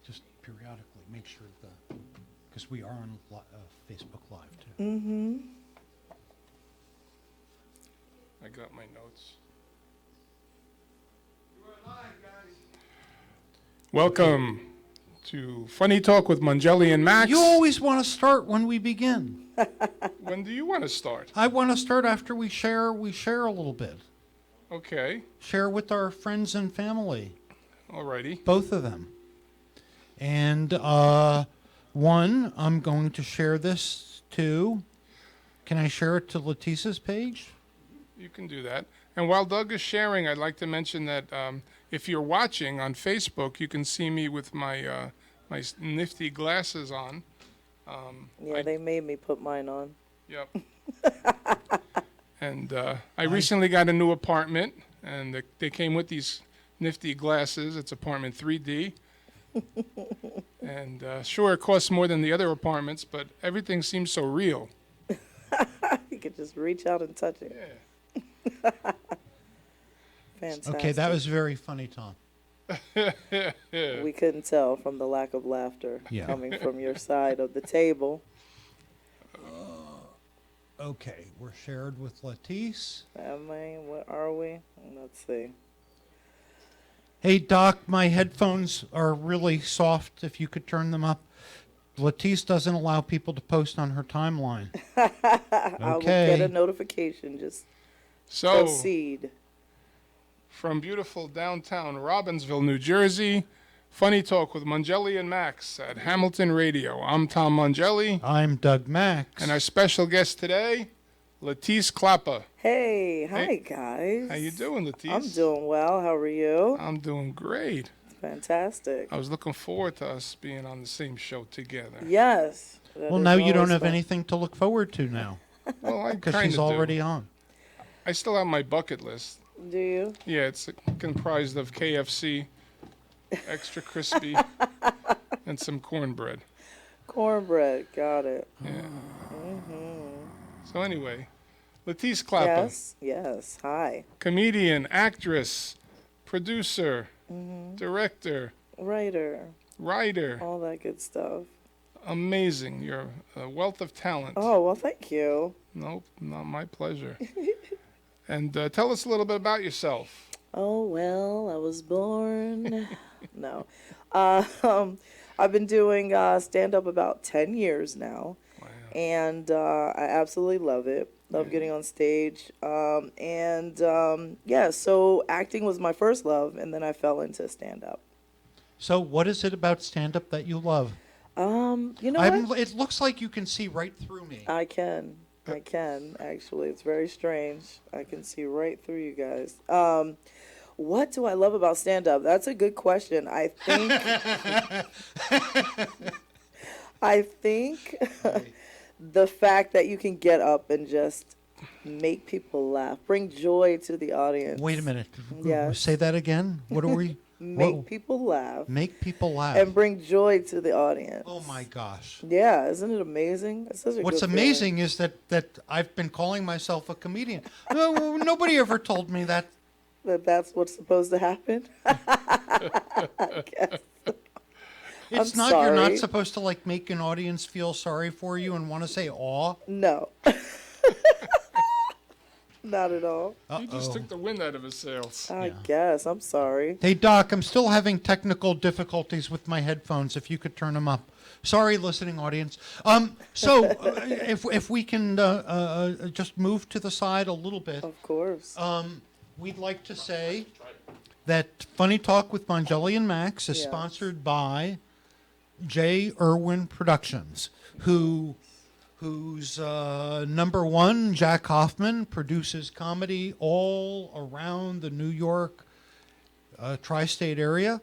just periodically make sure because we are on Facebook Live too. Mm-hmm. I got my notes. Welcome to Funny Talk with Mangelli and Max. You always want to start when we begin. When do you want to start? I want to start after we share a little bit. Okay. Share with our friends and family. Alrighty. Both of them. And one, I'm going to share this to, can I share it to Letitia's page? You can do that. And while Doug is sharing, I'd like to mention that if you're watching on Facebook, you can see me with my my nifty glasses on. They made me put mine on. Yep. And I recently got a new apartment, and they came with these nifty glasses. It's apartment 3D. And sure, it costs more than the other apartments, but everything seems so real. You could just reach out and touch it. Yeah. Fantastic. Okay, that was very funny, Tom. We couldn't tell from the lack of laughter coming from your side of the table. Okay, we're shared with Letice. What are we? Let's see. Hey, Doc, my headphones are really soft. If you could turn them up. Letice doesn't allow people to post on her timeline. I will get a notification. Just proceed. From beautiful downtown Robbinsville, New Jersey, Funny Talk with Mangelli and Max at Hamilton Radio. I'm Tom Mangelli. I'm Doug Max. And our special guest today, Letice Klappa. Hey, hi guys. How you doing, Letice? I'm doing well. How are you? I'm doing great. Fantastic. I was looking forward to us being on the same show together. Yes. Well, now you don't have anything to look forward to now. Well, I because kind of she's already on. I still have my bucket list. Do you? Yeah, it's comprised of KFC, extra crispy, and some cornbread. Cornbread, got it. Yeah. Mm-hmm. So anyway, Letice Klappa. Yes. Hi. Comedian, actress, producer, Mm-hmm. director, writer, all that good stuff. Amazing. You're a wealth of talent. Oh, well, thank you. Nope, not my pleasure. And tell us a little bit about yourself. Oh, well, I was born. No. I've been doing stand-up about 10 years now. Wow. And I absolutely love it. Love getting on stage. So acting was my first love, and then I fell into stand-up. So what is it about stand-up that you love? You know what? It looks like you can see right through me. I can, actually. It's very strange. I can see right through you guys. What do I love about stand-up? That's a good question. I think the fact that you can get up and just make people laugh, bring joy to the audience. Wait a minute. Yes. Say that again. What are we? Make people laugh. Make people laugh. And bring joy to the audience. Oh my gosh. Yeah, isn't it amazing? It's such a What's good amazing is that I've been calling myself a comedian. No, nobody ever told me that. That's what's supposed to happen. I guess. It's I'm not. sorry. You're not supposed to like make an audience feel sorry for you and want to say "aw." No. Not at all. He just took the wind out of his sails. I guess. I'm sorry. Hey, Doc, I'm still having technical difficulties with my headphones. If you could turn them up. Sorry, listening audience. If we can just move to the side a little bit. Of course. We'd like to say that Funny Talk with Mangelli and Max is sponsored by J. Irwin Productions, whose number one, Jack Hoffman, produces comedy all around the New York tri-state area.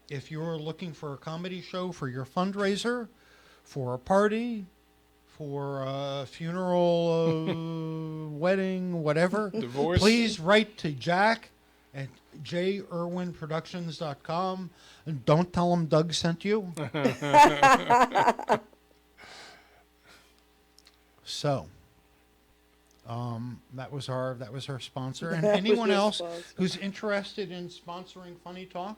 If you're looking for a comedy show for your fundraiser, for a party, for a funeral, wedding, whatever, divorce, please write to Jack at jirwinproductions.com. And don't tell him Doug sent you. So, that was our sponsor. And anyone else who's interested in sponsoring Funny Talk,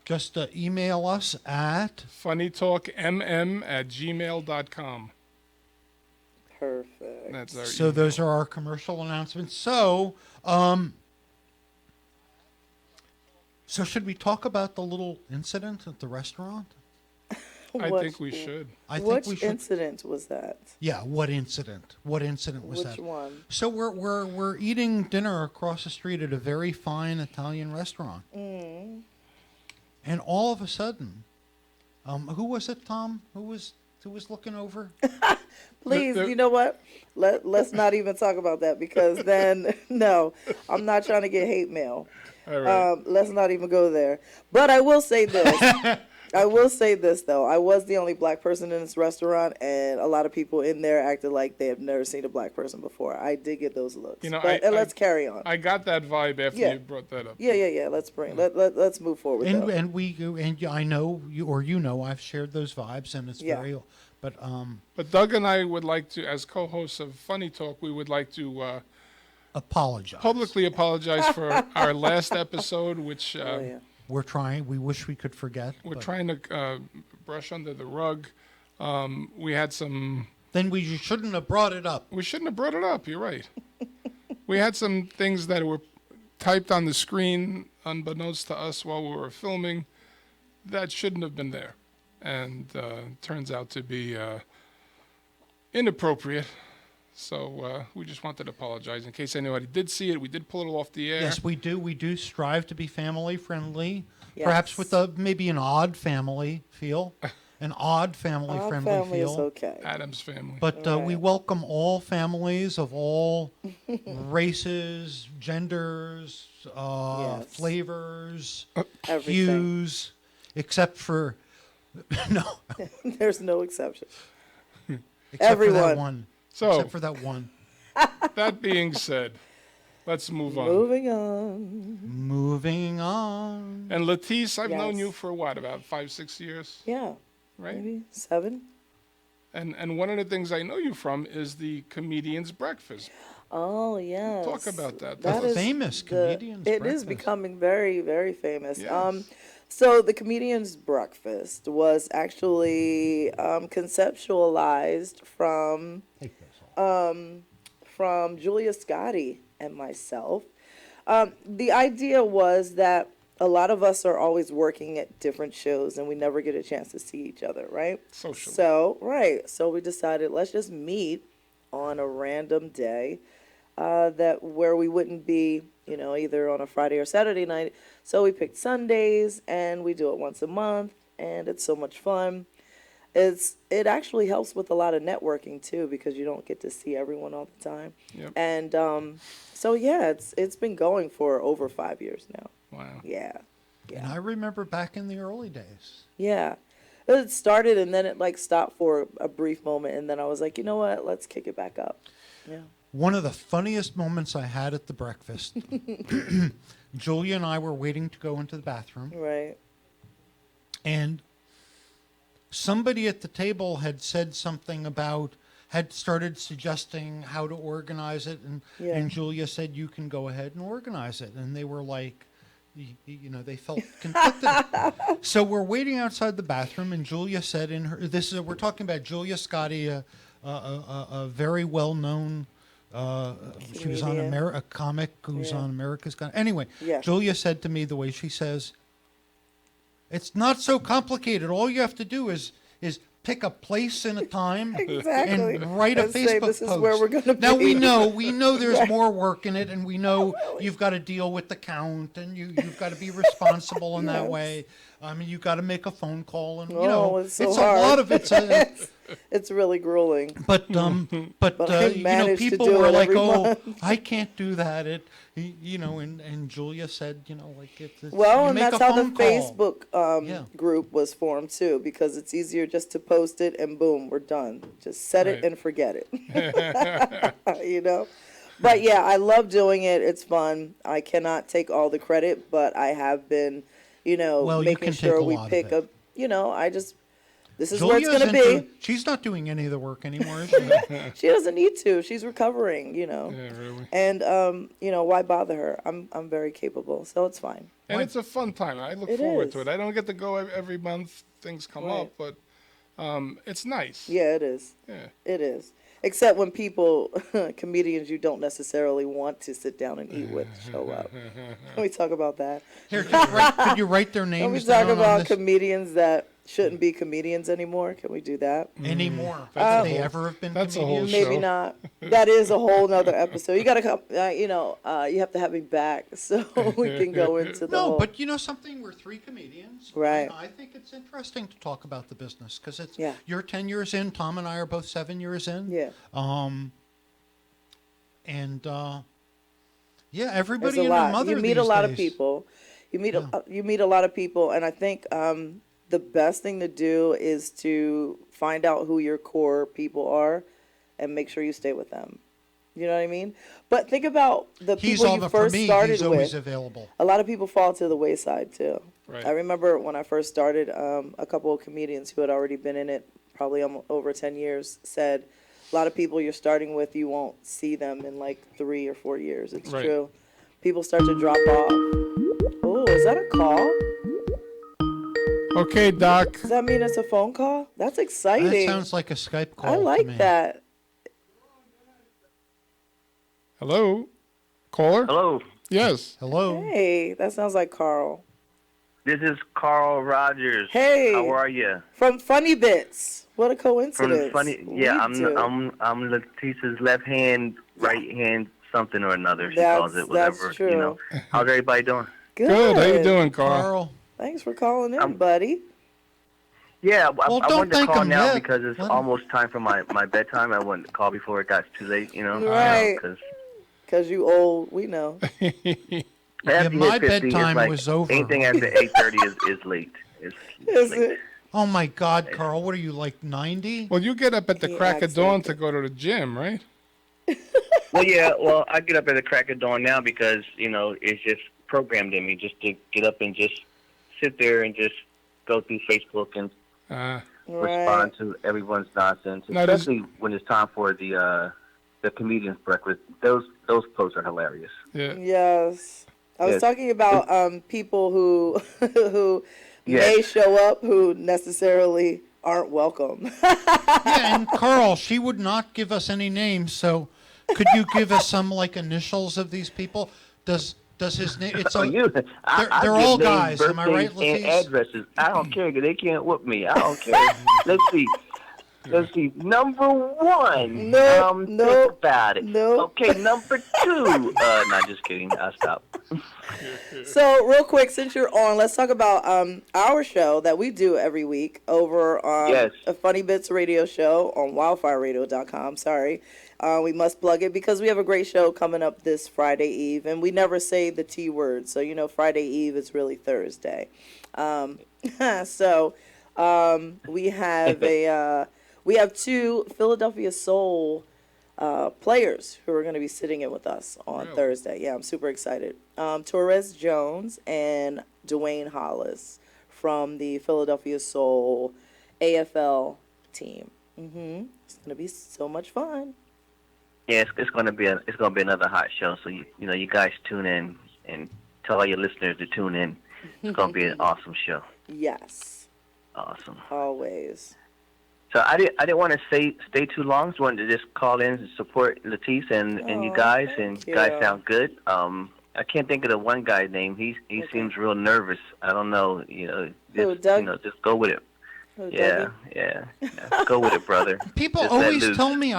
just email us at funnytalkmm@gmail.com. Perfect. That's our so email. those are our commercial announcements. So should we talk about the little incident at the restaurant? I What- think we should. I think Which we should. incident was that? Yeah, what incident? What incident was Which that? one? So we're eating dinner across the street at a very fine Italian restaurant, and all of a sudden, who was it, Tom? Who was looking over? Please, the- you know what? Let's not even talk about that because then no, I'm not trying to get hate mail. All right. Let's not even go there. But I will say this. I will say this though. I was the only black person in this restaurant, and a lot of people in there acted like they have never seen a black person before. I did get those looks. You know, but, let's carry on. I got that vibe after Yeah. you brought that up. Yeah. Let's move forward. And though. I know you, or you know, I've shared those vibes, and it's Yeah. very. But But Doug and I would like to, as co-hosts of Funny Talk, we would like to apologize. publicly apologize for our last episode, which Oh, yeah. We're trying. We wish we could forget. we're but trying to brush under the rug. We had some. Then we shouldn't have brought it up. We shouldn't have brought it up. You're right. We had some things that were typed on the screen, unbeknownst to us, while we were filming, that shouldn't have been there, and turns out to be inappropriate. So we just wanted to apologize in case anybody did see it. We did pull it off the air. Yes, we do. We do strive to be family friendly. Yes. Perhaps with maybe an odd family feel, an odd family Our friendly family feel. is okay. Adam's family. But we Right. welcome all families of all races, genders, Yes. flavors, Everything. hues, except for no, There's no exception. except for that Everyone. one. So Except for that one. that being said, let's move on. Moving on. Moving on. And Latisse, I've known Yes. you for what, about 5-6 years, Yeah. right? Maybe 7. And one of the things I know you from is the Comedian's Breakfast. Oh yes. Talk about that. That The is famous the- Comedian's It is Breakfast. becoming very, very famous. Yes. So the Comedian's Breakfast was actually conceptualized from Take this off. Julia Scotti and myself. The idea was that a lot of us are always working at different shows and we never get a chance to see each other, right? Socially. So we decided let's just meet on a random day where we wouldn't be, either on a Friday or Saturday night. So we picked Sundays and we do it once a month and it's so much fun. It actually helps with a lot of networking too because you don't get to see everyone all the time. Yep. And so yeah, it's been going for over 5 years now. Wow. Yeah. And I remember back in the early days. Yeah. It started and then it stopped for a brief moment and then I was like, you know what, let's kick it back up. Yeah. One of the funniest moments I had at the breakfast, Julia and I were waiting to go into the bathroom, Right. and somebody at the table had said something had started suggesting how to organize it, Yeah. and Julia said, you can go ahead and organize it. And they were like, they felt conflicted. So we're waiting outside the bathroom, and Julia said we're talking about Julia Scotti, a very well-known, she was on Comedian. a comic who's Yeah. on America's Got. Anyway, Yeah. Julia said to me the way she says, it's not so complicated. All you have to do is pick a place and a time Exactly. and write a And say, Facebook "This is post. where we're gonna Now be." we know there's more work in it, and we know you've got to deal with the count, and you've got to be responsible in that Yes. way. I mean, you've got to make a phone call, and It's so it's hard. a lot of it's. It's really grueling. But I managed to people do were it like, every "Oh, month." I can't do that." And Julia said, it's Well, you and make that's a how the phone call. Facebook Yeah. group was formed too, because it's easier just to post it and boom, we're done. Just set it Right. and forget it. But yeah, I love doing it. It's fun. I cannot take all the credit, but I have been, Well, you making can take sure a we lot of pick it. up. This is where it's going to be. She's not doing any of the work anymore, is she? She doesn't need to. She's recovering, you know. Yeah, really. And you know, why bother her? I'm very capable, so it's fine. And it's a fun time. I look It forward is. to it. I don't get to go every month. Things come Right. up, but it's nice. Yeah, it is. Yeah. It is. Except when people, comedians you don't necessarily want to sit down and eat with, show up. Can we talk about that? Here, could you write their Can we names talk down on about this comedians that shouldn't be comedians anymore? Can we do that? anymore? That's Did a they whole- ever have been that's a whole comedians? Maybe show. not. That is a whole nother episode. You gotta come. You know, you have to have me back so we can go into the No, whole. but you know something? We're three comedians. Right. And I think it's interesting to talk about the business because it's Yeah. you're 10 years in. Tom and I are both 7 years in. Yeah. Yeah, There's everybody a and their lot. mother You meet these a lot of days. people. You meet a lot of people, and I think the best thing to do is to find out who your core people are, and make sure you stay with them. You know what I mean? But think about the people you For first me, started he's always with. available. A lot of people fall to the wayside too. Right. I remember when I first started, a couple of comedians who had already been in it probably over 10 years said, a lot of people you're starting with, you won't see them in like 3 or 4 years. It's Right. true. People start to drop off. Oh, is that a call? Okay, Doc. Does that mean it's a phone call? That's That exciting. sounds like a Skype call I to like me. that. Hello, caller. Hello, Yes. Hello. Hey, that sounds like Carl. this is Carl Rogers. Hey. How are you? From Funny Bits. What a From coincidence. funny, yeah, We I'm do. I'm Letitia's left hand, right hand, something or another. She calls it That's whatever. true. You know. How's everybody doing? Good. How you doing, Carl? Carl. Thanks for calling in, buddy. Yeah, Well, I don't wanted to thank call him now yet. because it's Let him- almost time for my bedtime. I wanted to call before it got too late. You know. Right. Because Because you old, we know. Yeah, my bedtime like, was over. Anything after 8:30 is late. It's Is late. it? Oh my God, Carl, what are you like 90? Well, you get up at the He crack of acts dawn like to go to the gym, right? Well, yeah. Well, I get up at the crack of dawn now because it's just programmed in me just to get up and just sit there and just go through Facebook and Uh, respond to everyone's nonsense, Now, does- especially when it's time for the comedian's breakfast. Those posts are hilarious. yeah. Yes. I was Yes. talking about people who who Yes. may show up who necessarily aren't welcome. Yeah, and Carl, she would not give us any names, so could you give us some like initials of these people? Does his name? It's So a, you, I they're give all names, guys, am I right, birthdays, and Latif? addresses. I don't care 'cause they can't whoop me. I don't care. Let's see. Let's see. Number one. Nope, nope, think about it. nope. Okay, number two. No, just kidding. I'll stop. So, real quick, since you're on, let's talk about our show that we do every week over on Yes. a Funny Bits radio show on wildfireradio.com. Sorry. We must plug it because we have a great show coming up this Friday Eve, and we never say the T word. So, Friday Eve is really Thursday. So, we have we have 2 Philadelphia Soul players who are going to be sitting in with us on Really? Thursday. Yeah, I'm super excited. Torres Jones and Dwayne Hollis from the Philadelphia Soul AFL team. It's going to be so much fun. Yeah, it's gonna be another hot show. So you guys tune in and tell all your listeners to tune in. It's gonna be an awesome show. Yes, Awesome. always. So I didn't want to stay too long. Just wanted to just call in and support Latif and you Oh, guys. thank And you. you guys sound good. I can't think of the one guy's name. He seems real nervous. I don't know. Who, Just Doug? just go with it. Who, Yeah, Dougie? yeah. Go with it, brother. People Just let always loose. tell me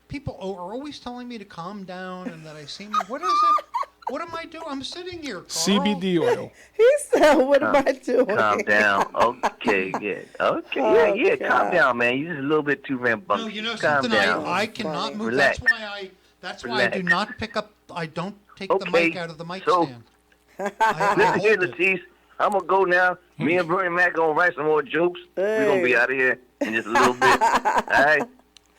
people are always telling me to calm down and that I seem. What is it? What am I doing? I'm sitting here, Carl. CBD oil. He said, what am I doing? Calm down. Okay, yeah. Okay, Oh, yeah. Calm God. down, man. You're just a little bit too rambunctious. No, you know Calm something. down. I cannot Funny. move. Relax. That's why I do Relax. not pick up. I don't take the Okay, mic out of the mic so- stand. I Listen here, hold it. Latif. I'm gonna go now. Me and Bernie Mac gonna write some more jokes. We're gonna be Hey. out of here in just a little bit. All right.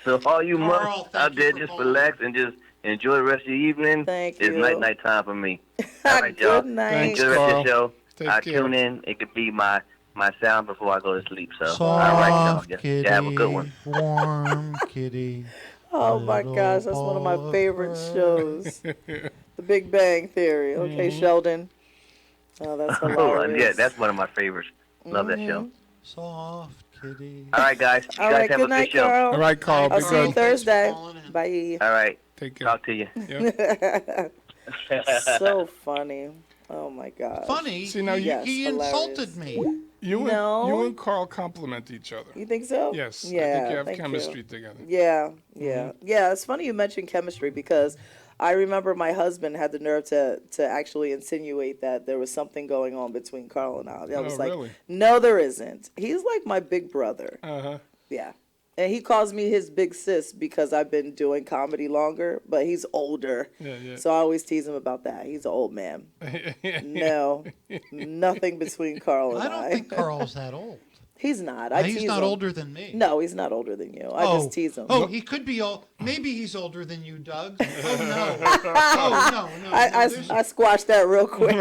So all you Carl, monks thank out you there, for just calling. relax and just enjoy the rest of your evening. Thank It's you. night time for me. All right, y'all. Good night. Thanks, Enjoy the rest of Carl. the show. Take I care. tune in. It could be my my sound before I go to sleep. So all right, y'all. Soft You kitty, have a good one. warm kitty. Oh my little gosh, that's one of my ball favorite fur. shows. The Big Bang Theory. Okay, Sheldon. Oh, that's Oh, hilarious. yeah, that's one of my favorites. Love that show. Soft kitty. All right, guys. You All guys right, have good a night, good show. Carl. All right, Carl. I'll Be see you good. Thursday. calling in. Bye. All right. Take care. Talk to you. Yep. So funny. Oh my gosh. Funny. See, now Yes, he hilarious. insulted me. You and Carl complement each other. You think so? Yes. I Yeah. think you have thank chemistry together. Yeah, yeah, yeah. It's funny you mentioned chemistry because I remember my husband had the nerve to actually insinuate that there was something going on between Carl and I. I was like, really? no, there isn't. He's like my big brother. Uh-huh. Yeah. And he calls me his big sis because I've been doing comedy longer, but he's older. Yeah. So I always tease him about that. He's an old man. No, nothing between Carl and I don't think Carl's that old. He's not. I He's tease not him. older than me. No, he's not older than you. I just tease him. Oh, he could be old. Maybe he's older than you, Doug. Oh no. Oh no. I squashed that real quick.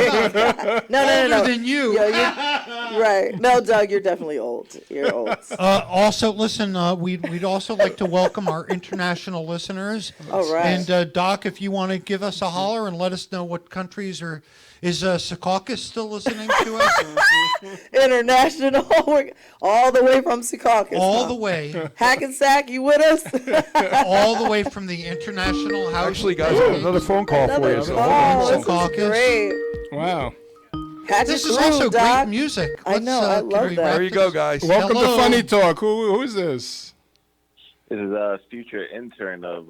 No. Older than you. Yeah, right. No, Doug, you're definitely old. You're old. Also, listen, we'd also like to welcome our international listeners. All right. And Doc, if you want to give us a holler and let us know what countries are. Is Secaucus still listening to us? International. We're all the way from Secaucus. All the way. Hackensack, you with us? All the way from the International House. Actually, guys, I got another phone call for you. Another So call. This is Secaucus. great. Wow. Catch This it is through, also Doc. great music. I know, I can love we that. wrap there you go, this? guys. Welcome Hello. to Funny Talk. Who is this? This is a future intern of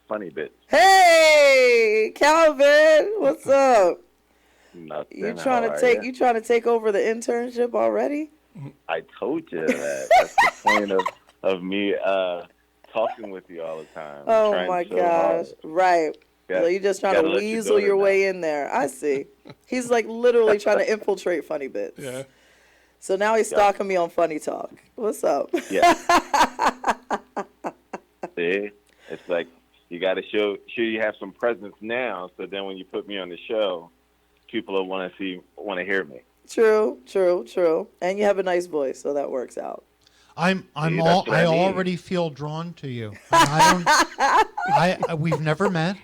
Funny Bits. Hey, Calvin, what's up? Nothing. You trying to take over the internship already? I told you that. That's the point of me talking with you all the time. Oh Trying my so gosh! hard. Right. Yeah, So you're just trying to gotta let your weasel daughter your know. way in there. I see. He's like literally trying to infiltrate Funny Bits. Yeah. So now he's stalking me on Funny Talk. What's up? Yeah. See, it's like you got to show you have some presence now, so then when you put me on the show, people will want to hear me. True. And you have a nice voice, so that works out. I that's what I mean. already feel drawn to you. We've never met.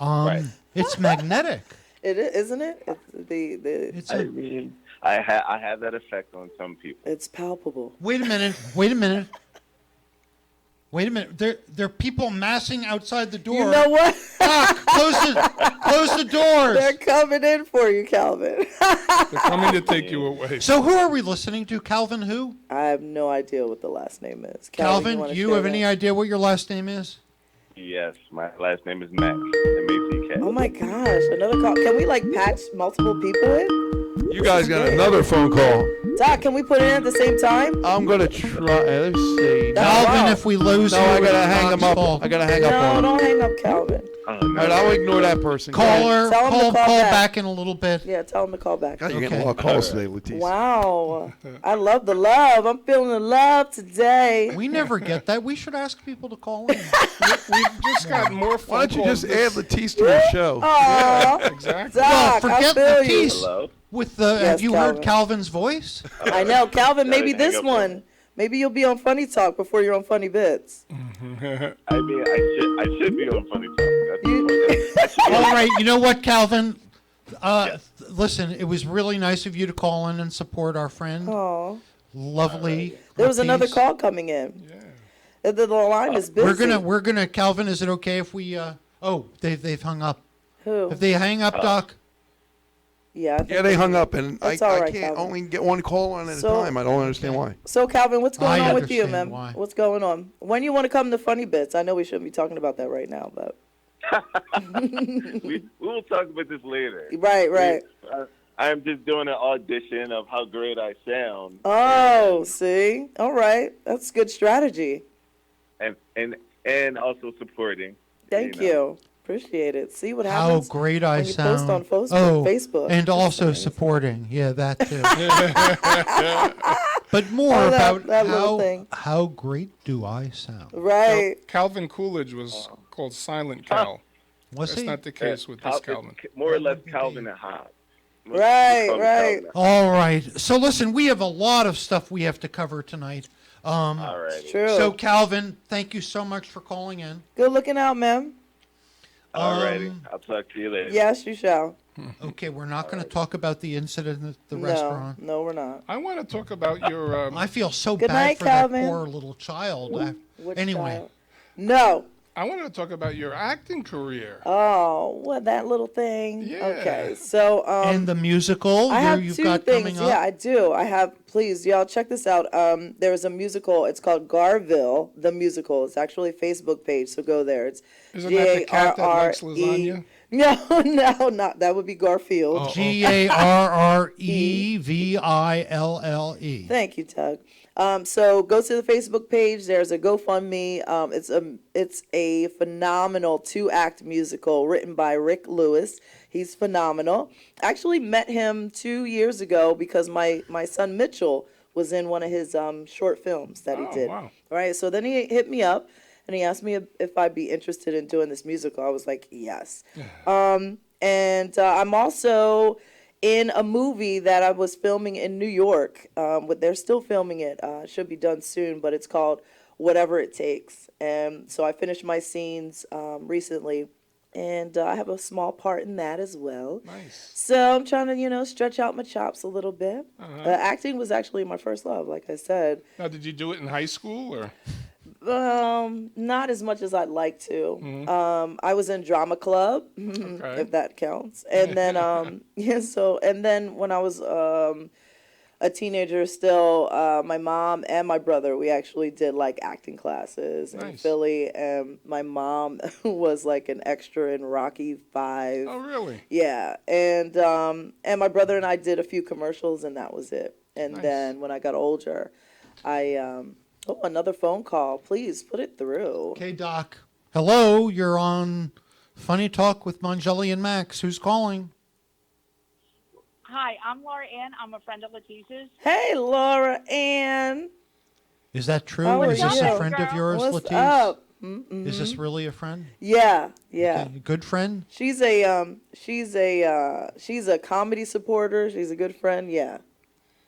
Right. It's magnetic. It is, isn't it? It's I mean, I have that effect on some people. It's palpable. Wait a minute. There are people massing outside the door. You know what? Doc, close the doors. They're coming in for you, Calvin. They're coming to take you away. So who are we listening to? Calvin who? I have no idea what the last name is. Calvin, wanna you share have that? any idea what your last name is? Yes, my last name is Max. M-A-C-K. Oh my gosh, another call. Can we like patch multiple people in? you guys got another phone call. Doc, can we put it in at the same time? I'm gonna try. Let's see. That's- Calvin, wow. if we lose No, you, I gotta it's hang Doc's him up. fault. I gotta hang up No, on him. don't hang up, Calvin. Oh, All right, I'll ignore that person. Caller, Tell him to call call back. back in a little bit. Yeah, tell him to call back. God, you're getting Okay. a lot of calls today, Leticia. Wow, I love the love. I'm feeling the love today. We never get that. We should ask people to call in. We've just got more phone Why don't you calls just this- add Leticia to the show? Aw, Exactly. Doc, Well, I forget feel you. Latisse. Hello? With the, Yes, have you heard Calvin. Calvin's voice? I know, Calvin. Maybe Gotta hang this up one. Maybe you'll be on Funny Talk before you're on Funny Bits. I mean, I should be on Funny Talk. That's the point. I should be All on- right, you know what, Calvin? Listen, it was really nice of you to call in and support our friend. Oh, Lovely. there was another Latisse. call coming in. Yeah. The line is busy. We're gonna. Calvin, is it okay if we? They've hung up. Who? If they hang up, Doc. Yeah. I think Yeah, they hung up, and That's all I right, can't Calvin. only get one call on at a So- time. I don't understand why. So, Calvin, what's going I on with you, understand man? why. What's going on? When you want to come to Funny Bits? I know we shouldn't be talking about that right now, but we will talk about this later. right. I'm just doing an audition of how great I sound. Oh, see, all right, that's good strategy. And also supporting. Thank know. you. Appreciate it. See what How happens great I when you sound. post on Facebook. and That's also amazing. supporting. Yeah, that too. But more Oh, about that little thing. how great do I sound? Right. Calvin Coolidge was called Silent Cal. Was That's he? not the case with this Calvin. More or less Calvin and Hobbes. Right, Call me right. Calvin. All right. So listen, we have a lot of stuff we have to cover tonight. All right. True. So Calvin, thank you so much for calling in. Good looking out, ma'am. All righty. I'll talk to you later. Yes, you shall. Okay, we're not going to talk about the incident at the No, restaurant. no, we're not. I want to talk about your. I feel so Good bad night, for Calvin. that poor little child. Which Anyway, child? No. I wanted to talk about your acting career. Oh, what, that little thing? Yeah. Okay, so and the musical I have you've two got things. coming up. Yeah, I do. I have. Please, y'all, check this out. There's a musical. It's called Garville, the musical. It's actually a Facebook page, so go there. It's Isn't that the cat that likes lasagna? No, no, not that would be Garfield. Oh. Garreville. Thank you, Doug. So go to the Facebook page. There's a GoFundMe. It's a phenomenal 2-act musical written by Rick Lewis. He's phenomenal. I actually met him 2 years ago because my son Mitchell was in one of his short films that he Oh, did. wow. Right. So then he hit me up and he asked me if I'd be interested in doing this musical. I was like, yes. And I'm also in a movie that I was filming in New York. They're still filming it. It should be done soon, but it's called Whatever It Takes. And so I finished my scenes recently, and I have a small part in that as well. Nice. So I'm trying to, stretch out my chops a little bit. Uh-huh. Acting was actually my first love, like I said. Now, did you do it in high school or? Not as much as I'd like to. Mm-hmm. I was in drama club, if that counts. And then, and then when I was a teenager still, my mom and my brother, we actually did like acting classes in Nice. Philly. And my mom was like an extra in Rocky 5. Oh, really? Yeah, and my brother and I did a few commercials, and that was it. And Nice. then when I got older, another phone call. Please put it through. Okay, Doc. Hello, you're on Funny Talk with Mangeli and Max. Who's calling? Hi, I'm Laura Ann. I'm a friend of Letitia's. Hey, Laura Ann. Is that true? How are Is this you? a friend of yours, What's Latice? up? Is this really a friend? Yeah. Okay, good friend? She's a comedy supporter. She's a good friend. Yeah.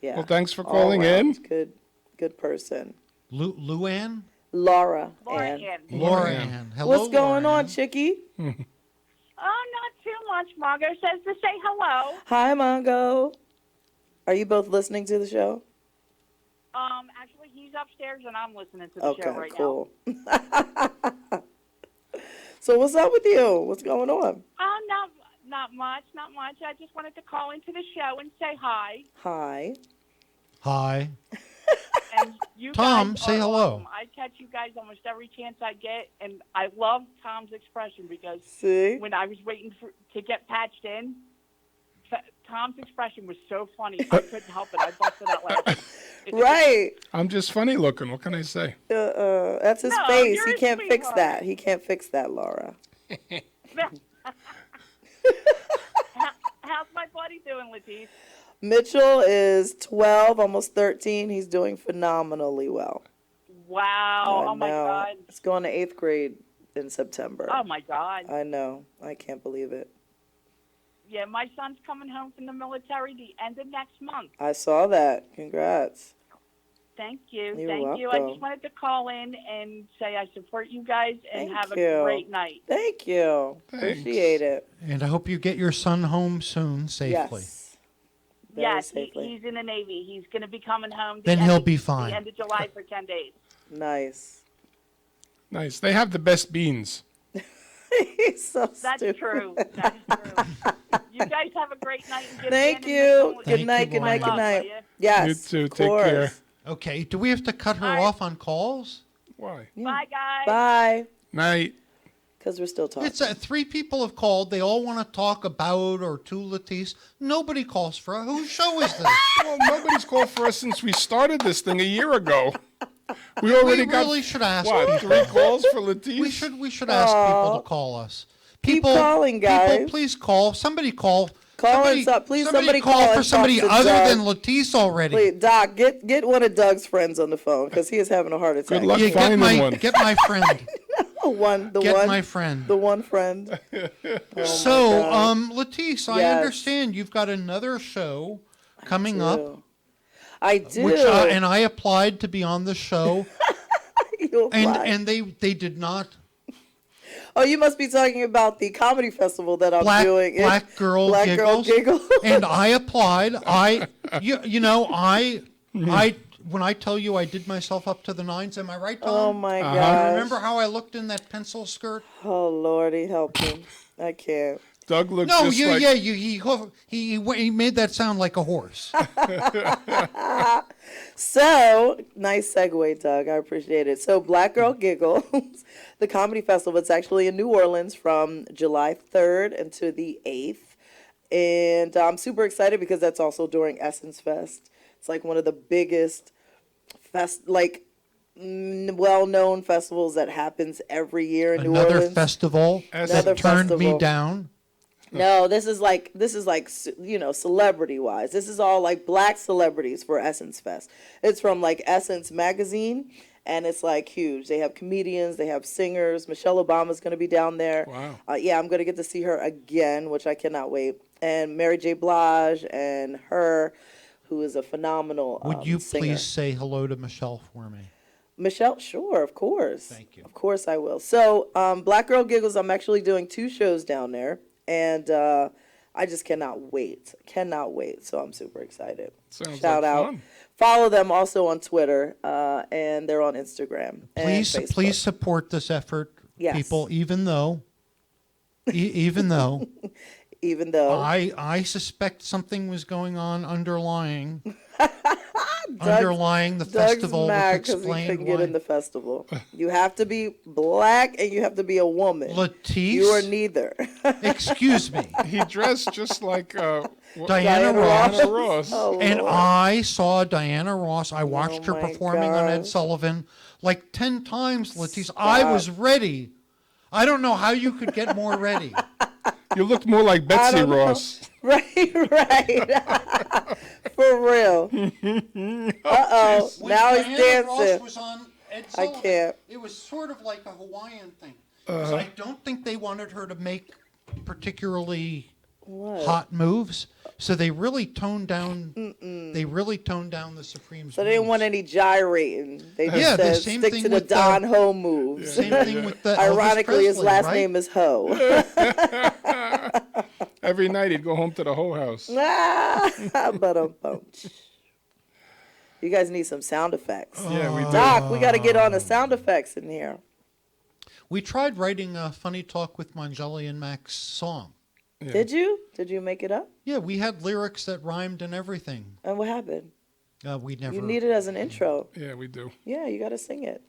Well, thanks for All calling in. around Good person. Luann? Laura Laura Ann. Ann. Laura Laura Ann. Hello, What's going Laura on, Ann. Chickie? Oh, not too much. Margot says to say hello. Hi, Mongo. Are you both listening to the show? Actually, he's upstairs and I'm listening to the Okay, show right cool. So what's up with you? What's going on? now. Not much. I just wanted to call into the show and say hi. Hi. Hi. And you Tom, guys say are hello. awesome. I catch you guys almost every chance I get, and I love Tom's expression because See? when I was waiting to get patched in, Tom's expression was so funny. I couldn't help it. I busted out laughing. Right. I'm just funny looking. What can I say? That's his No, face. you're He a can't fix sweetheart. that. He can't fix that, Laura. How's my buddy doing, Latif? Mitchell is 12, almost 13. He's doing phenomenally well. Wow. I Oh, my know. God. He's going to 8th grade in September. Oh, my God. I know. I can't believe it. Yeah, my son's coming home from the military the end of next month. I saw that. Congrats. Thank you. You're Thank you. I welcome. just wanted to call in and say I support you guys and Thank have you. a great night. Thank you. Thanks. Appreciate it. And I hope you get your son home soon, safely. Yes. Very Yes, safely. he's in the Navy. He's going to be coming home. Then he'll be fine. The end of July for 10 days. Nice. Nice. They have the best beans. He's so That's stupid. true. That is true. You guys have a great night. And get Thank in you. and Good night, good night, good love, will night. ya? Yes. You too. of Take course. care. Okay, do we have to cut her All right. off on calls? Why? Bye, guys. Bye. Night. Because we're still talking. It's 3 people have called. They all want to talk about or to Latice. Nobody calls for her. Whose show is this? Well, nobody's called for us since we started this thing a year ago. We already got really should ask what, people. 3 calls for Latif? We should ask people to call us. People, calling, guys. People, please call. Somebody call. Call somebody, us up. Please, somebody somebody call call for and somebody talk to other Doug. than Latice already. Wait, Doc, get one of Doug's friends on the phone because he is having a heart attack. Good luck Yeah, finding one. Get my friend. Get my friend. the one friend. So, God. Letice, I Yes. understand you've got another show coming up, I do. which and I applied to be on the show, You and applied. and they did not. Oh, you must be talking about the comedy festival that I'm doing. Black Girl Black Giggles. Girl Giggle. And I applied. I when I tell you I did myself up to the nines, am I right, Tom? Oh my Uh-huh. gosh. Remember how I looked in that pencil skirt? Oh Lordy, help me. I can't. Doug looked No, just you, like yeah, you, he made that sound like a horse. So, nice segue, Doug. I appreciate it. So, Black Girl Giggles, the comedy festival, it's actually in New Orleans from July 3rd until the 8th. And I'm super excited because that's also during Essence Fest. It's like one of the biggest well-known festivals that happens every year in New Another Orleans. festival Another that turned me festival. down. No, this is like celebrity wise. This is all like black celebrities for Essence Fest. It's from like Essence magazine, and it's like huge. They have comedians, they have singers. Michelle Obama's going to be down there. Wow. Yeah, I'm going to get to see her again, which I cannot wait. And Mary J. Blige and her, who is a phenomenal Would you singer. please say hello to Michelle for me? Michelle, sure, of course. Thank you. Of course I will. So, Black Girl Giggles, I'm actually doing 2 shows down there, and I just cannot wait. Cannot wait. So I'm super excited. Sounds Shout like out. fun. Follow them also on Twitter, and they're on Instagram. Please, and Facebook. please support this effort, Yes. people. Even though even though Even though I suspect something was going on underlying the Doug's festival, mad which because he explained couldn't why. get in the festival. You have to be black and you have to be a woman. Letice, You are neither. excuse me, He dressed just like Diana Ross. Diana Ross. Oh, And Lord. I saw Diana Ross. I watched her my performing on Ed gosh. Sullivan like 10 times, Letice. I was ready. I don't know how you could get more ready. You looked more like Betsy don't know. Ross. Right. For real. Uh-oh. When Now he's Diana Ross dancing. was on Ed I Sullivan, can't. it was sort of like a Hawaiian thing. 'Cause I don't think they wanted her to make particularly hot moves, so they really toned down. They really toned down the Supremes. So they didn't want moves. any gyrating. They just Yeah, the said same stick thing to the with the- Don Ho moves. Same thing with the Ironically, Elvis his Presley, last right? name is Ho. Every night he'd go home to the whole house. But you guys need some sound effects. Yeah, we did. Doc, we got to get on the sound effects in here. We tried writing a Funny Talk with Manjali and Max song. Yeah. Did you? Did you make it up? Yeah, we had lyrics that rhymed and everything. And what happened? We never. You need it as an intro. Yeah, we do. Yeah, you got to sing it.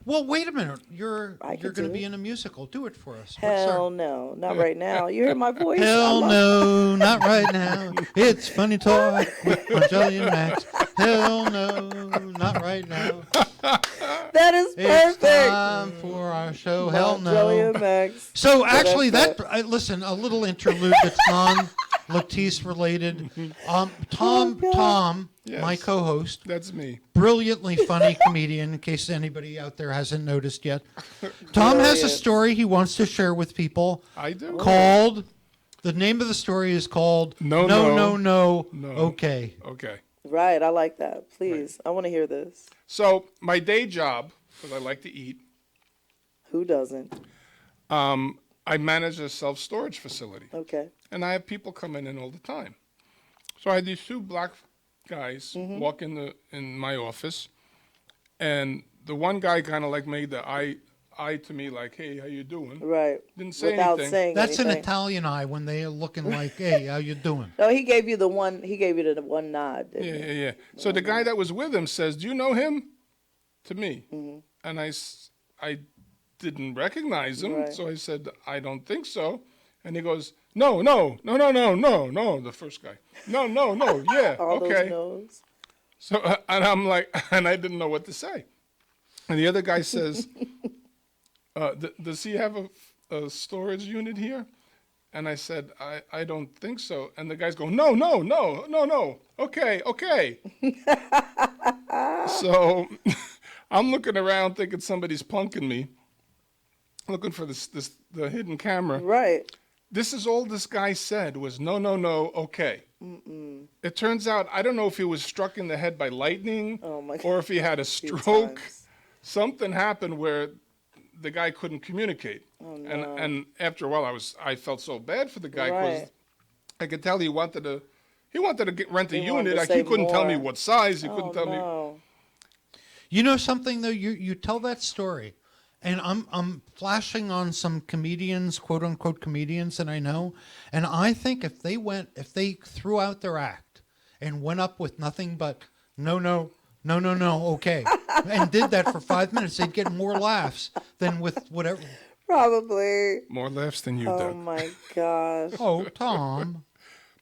Well, wait a minute. You're I you're could going to do be it. in a musical. Do it for us. What's Hell our- no, not right now. You hear my voice? Hell I'm no, not right now. It's Funny Talk with Manjali and Max. Hell no, not right now. That is It's perfect. time for our show. Hell Joey no. and Max. So actually, that's listen, a little interlude that's non-Latisse related. Tom, Yes. my co-host, That's me. brilliantly funny comedian, in case anybody out there hasn't noticed yet. Tom has a Brilliant. story he wants to share with people I do. called, the name of the story is called No, No, No. Okay. Okay. Right, I like that. Please, I want to hear this. So my day job, because I like to eat, Who doesn't? I manage a self-storage facility. Okay. And I have people coming in all the time. So I had these 2 black guys walk in my office, and the one guy kind of like made the eye to me like, "Hey, how you doing?" Right. Didn't say Without anything. saying That's an anything. Italian eye when they're looking like, hey, how you doing? No, he gave you the one. He gave you the one nod. Didn't Yeah, he? yeah, yeah. So the guy that was with him says, "Do you know him?" To me, and I didn't recognize him, Right. so I said, "I don't think so." And he goes, "No, no, no, no, no, no, no." The first guy, "No, no, no, yeah, All okay." those no's. So, and I'm like, and I didn't know what to say. And the other guy says, does he have a storage unit here? And I said, I don't think so. And the guys go, no, no, no, no, no. Okay, okay. So I'm looking around thinking somebody's punking me. looking for the hidden camera. Right. This is all this guy said was no, no, no, okay. It turns out, I don't know if he was struck in the head by lightning Oh, my or if he had a Few stroke. times. Something happened where the guy couldn't communicate. Oh, no. And after a while, I felt so bad for the guy because Right. I could tell he wanted to rent a He wanted unit. to Like, he say couldn't tell me more. what size. He Oh, couldn't tell me. no. You know something though, you tell that story, and I'm flashing on some comedians, quote unquote comedians that I know, and I think if they threw out their act and went up with nothing but no, no, no, no, no, okay, and did that for 5 minutes, they'd get more laughs than with whatever. Probably. More laughs than you, Oh Doug. my gosh. Oh, Tom,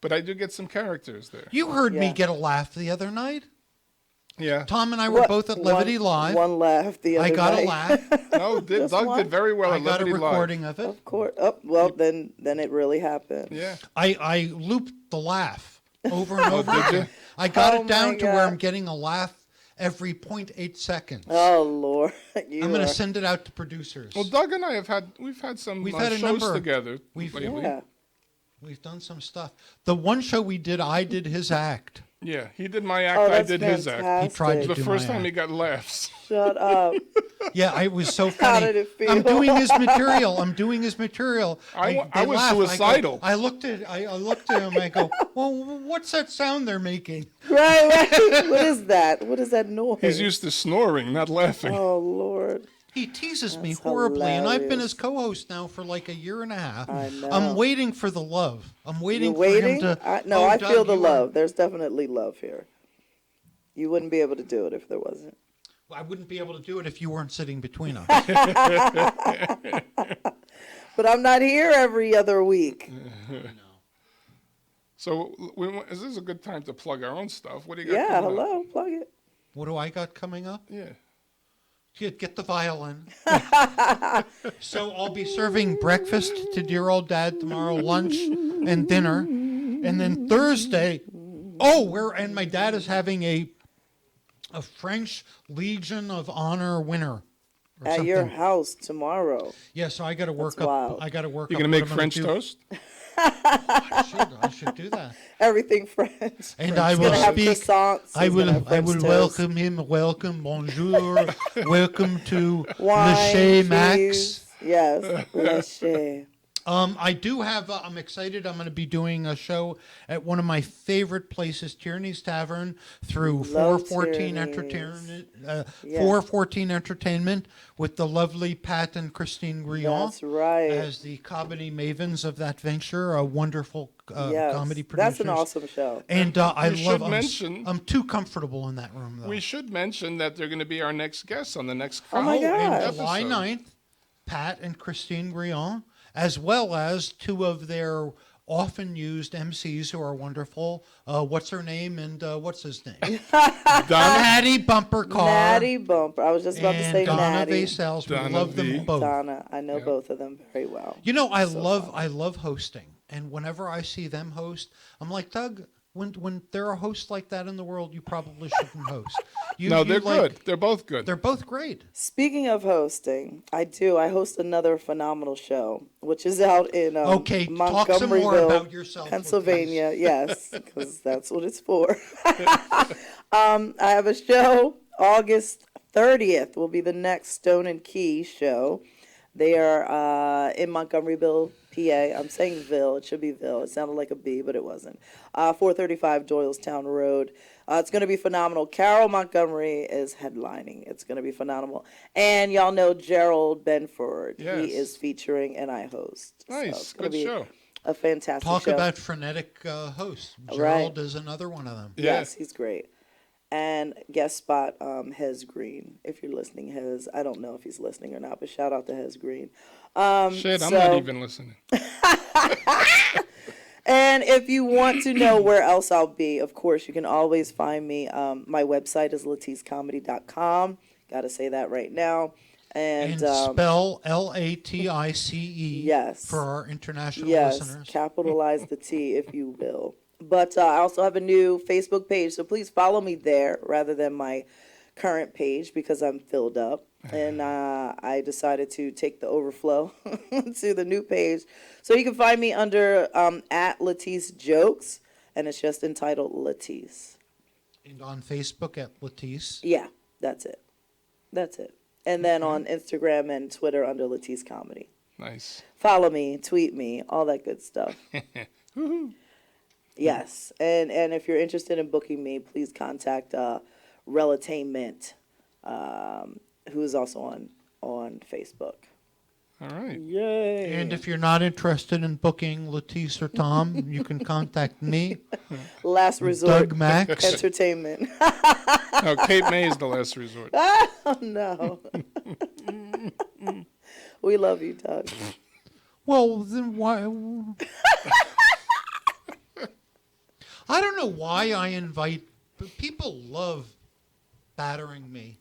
But I do get some characters there. you heard me Yeah. get a laugh the other night. Yeah. Tom and I were What? both at Levity Live. One laugh the other I got night. a laugh. No, Just Doug one? did very well I at got a Levity Live. recording of it. Of course. Oh, well, then it really happened. Yeah. I looped the laugh over and over did you? again. I got Oh it down my to where God. I'm getting a laugh every 0.8 seconds. Oh Lord, you I'm going are- to send it out to producers. Well, Doug and I we've had some We've had a shows number. together We've- lately. Yeah. We've done some stuff. The one show we did, I did his act. Yeah, he did my act. Oh, I that's did his act. fantastic. He tried to The do first my time he act. got laughs. Shut up. Yeah, it was so How funny. did it feel? I'm doing his material. I'm doing his material. I They was laugh. suicidal. I looked at him. I go, well, what's that sound they're making? Right. What is that? What is that noise? He's used to snoring, not laughing. Oh Lord. He teases me That's horribly, and I've been hilarious. his co-host now for like a year and a half. I know. I'm waiting for the love. I'm waiting You're waiting? for him to. No, "Oh, I Doug, feel the you are-" love. There's definitely love here. You wouldn't be able to do it if there wasn't. I wouldn't be able to do it if you weren't sitting between us. But I'm not here every other week. So this is a good time to plug our own stuff. What do you got? Yeah, coming up? hello, plug it. What do I got coming up? Yeah. Get the violin. So I'll be serving breakfast to dear old dad tomorrow, lunch and dinner, and then Thursday. And my dad is having a French Legion of Honor winner. Or At something. your house tomorrow. Yeah, so I got to work That's up. wild. I got to work. You up gonna what make I'm French do. toast? I should do that. Everything French. And I He's will gonna have speak. croissants. I He's gonna will. have I French will toast. welcome him. Welcome, bonjour. Welcome to Wine, Le Chez Max. cheese. Yes, Le Chez. I do have. I'm excited. I'm going to be doing a show at one of my favorite places, Tierney's Tavern, through Love 414 Tierney's. Entertainment. Yeah. 414 Entertainment with the lovely Pat and Christine Grion That's right. as the comedy mavens of that venture. A wonderful Yes, comedy producers. that's an awesome show. And I We love. should mention- I'm too comfortable in that room though. We should mention that they're going to be our next guests on the next Oh my follow-up gosh. And July episode. 9th, Pat and Christine Grion, as well as two of their often used MCs who are wonderful. What's her name and what's his name? Donna, Natty Bumper Car. Natty Bumper. I was just about to and say Donna Natty. Vasels. We Donna love V. them both. Donna. I know both of them very well. You know, I So love hosting. And whenever I see them host, I'm like, Doug, when there are hosts like that in the world, you probably shouldn't host. they're good. They're both good. They're both great. Speaking of hosting, I host another phenomenal show, which is out in Okay, talk some more Montgomeryville, about yourself, Pennsylvania. Yes, because that's what it's for. I have a show August 30th will be the next Stone and Key show. They are in Montgomeryville, PA. I'm saying Ville. It should be Ville. It sounded like a B, but it wasn't. 435 Doylestown Road. It's going to be phenomenal. Carol Montgomery is headlining. It's going to be phenomenal. And y'all know Gerald Benford. Yes. He is featuring and I host. So Nice. it's gonna Good be show. A fantastic Talk show. about frenetic hosts. Right. Gerald is another one of them. Yes, he's great. And guest spot, Hez Green. If you're listening, Hez. I don't know if he's listening or not, but shout out to Hez Green. Shit, I'm not even listening. And if you want to know where else I'll be, of course, you can always find me. My website is latizecomedy.com. Got to say that right now. And, spell LATICE yes. for our international yes, listeners. capitalize the T, if you will. But I also have a new Facebook page, so please follow me there rather than my current page because I'm filled up. And I decided to take the overflow to the new page. So you can find me under at Latisse Jokes, and it's just entitled Latisse. And on Facebook at Latisse. Yeah, that's it. That's it. And then on Instagram and Twitter under Latisse Comedy. Nice. Follow me, tweet me, all that good stuff. Yes. And if you're interested in booking me, please contact Relatainment, who is also on Facebook. All right. Yay. And if you're not interested in booking Latisse or Tom, you can contact me, Last resort. Doug Max. Entertainment. No, Cape May is the last resort. Oh, no. We love you, Doug. Well, then why? I don't know why I invite. But people love battering me.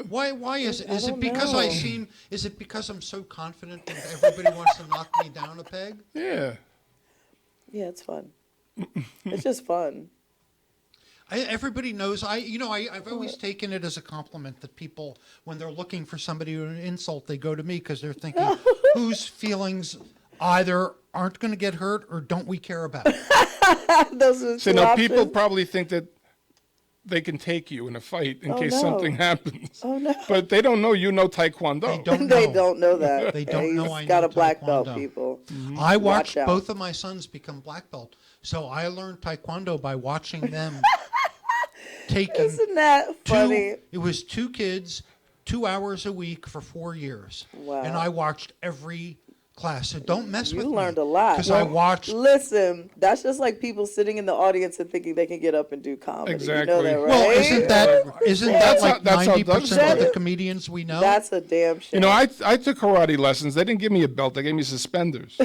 Why is it? Is it don't because know. I seem? Is it because I'm so confident that everybody wants to knock me down a peg? Yeah. Yeah, it's fun. It's just fun. Everybody knows. I've always taken it as a compliment that people, when they're looking for somebody to insult, they go to me because they're thinking, whose feelings either aren't going to get hurt or don't we care about? Those are So two now people options. probably think that they can take you in a fight in case no. something happens. Oh, no. But they don't know you know Taekwondo. They don't know. They don't know that. They don't He's know I got know a black belt, Taekwondo. people. I Watch watched out. both of my sons become black belt, so I learned Taekwondo by watching them taking Isn't that funny? It was 2 kids, 2 hours a week for 4 years. Wow. And I watched every class. So don't mess with You me. learned a lot. Because I watched. Listen, that's just like people sitting in the audience and thinking they can get up and do comedy. Exactly. You know that, right? Well, isn't that That's how- like that's how Doug 90% of started. the comedians we know? That's a damn shame. You know, I took karate lessons. They didn't give me a belt. They gave me suspenders.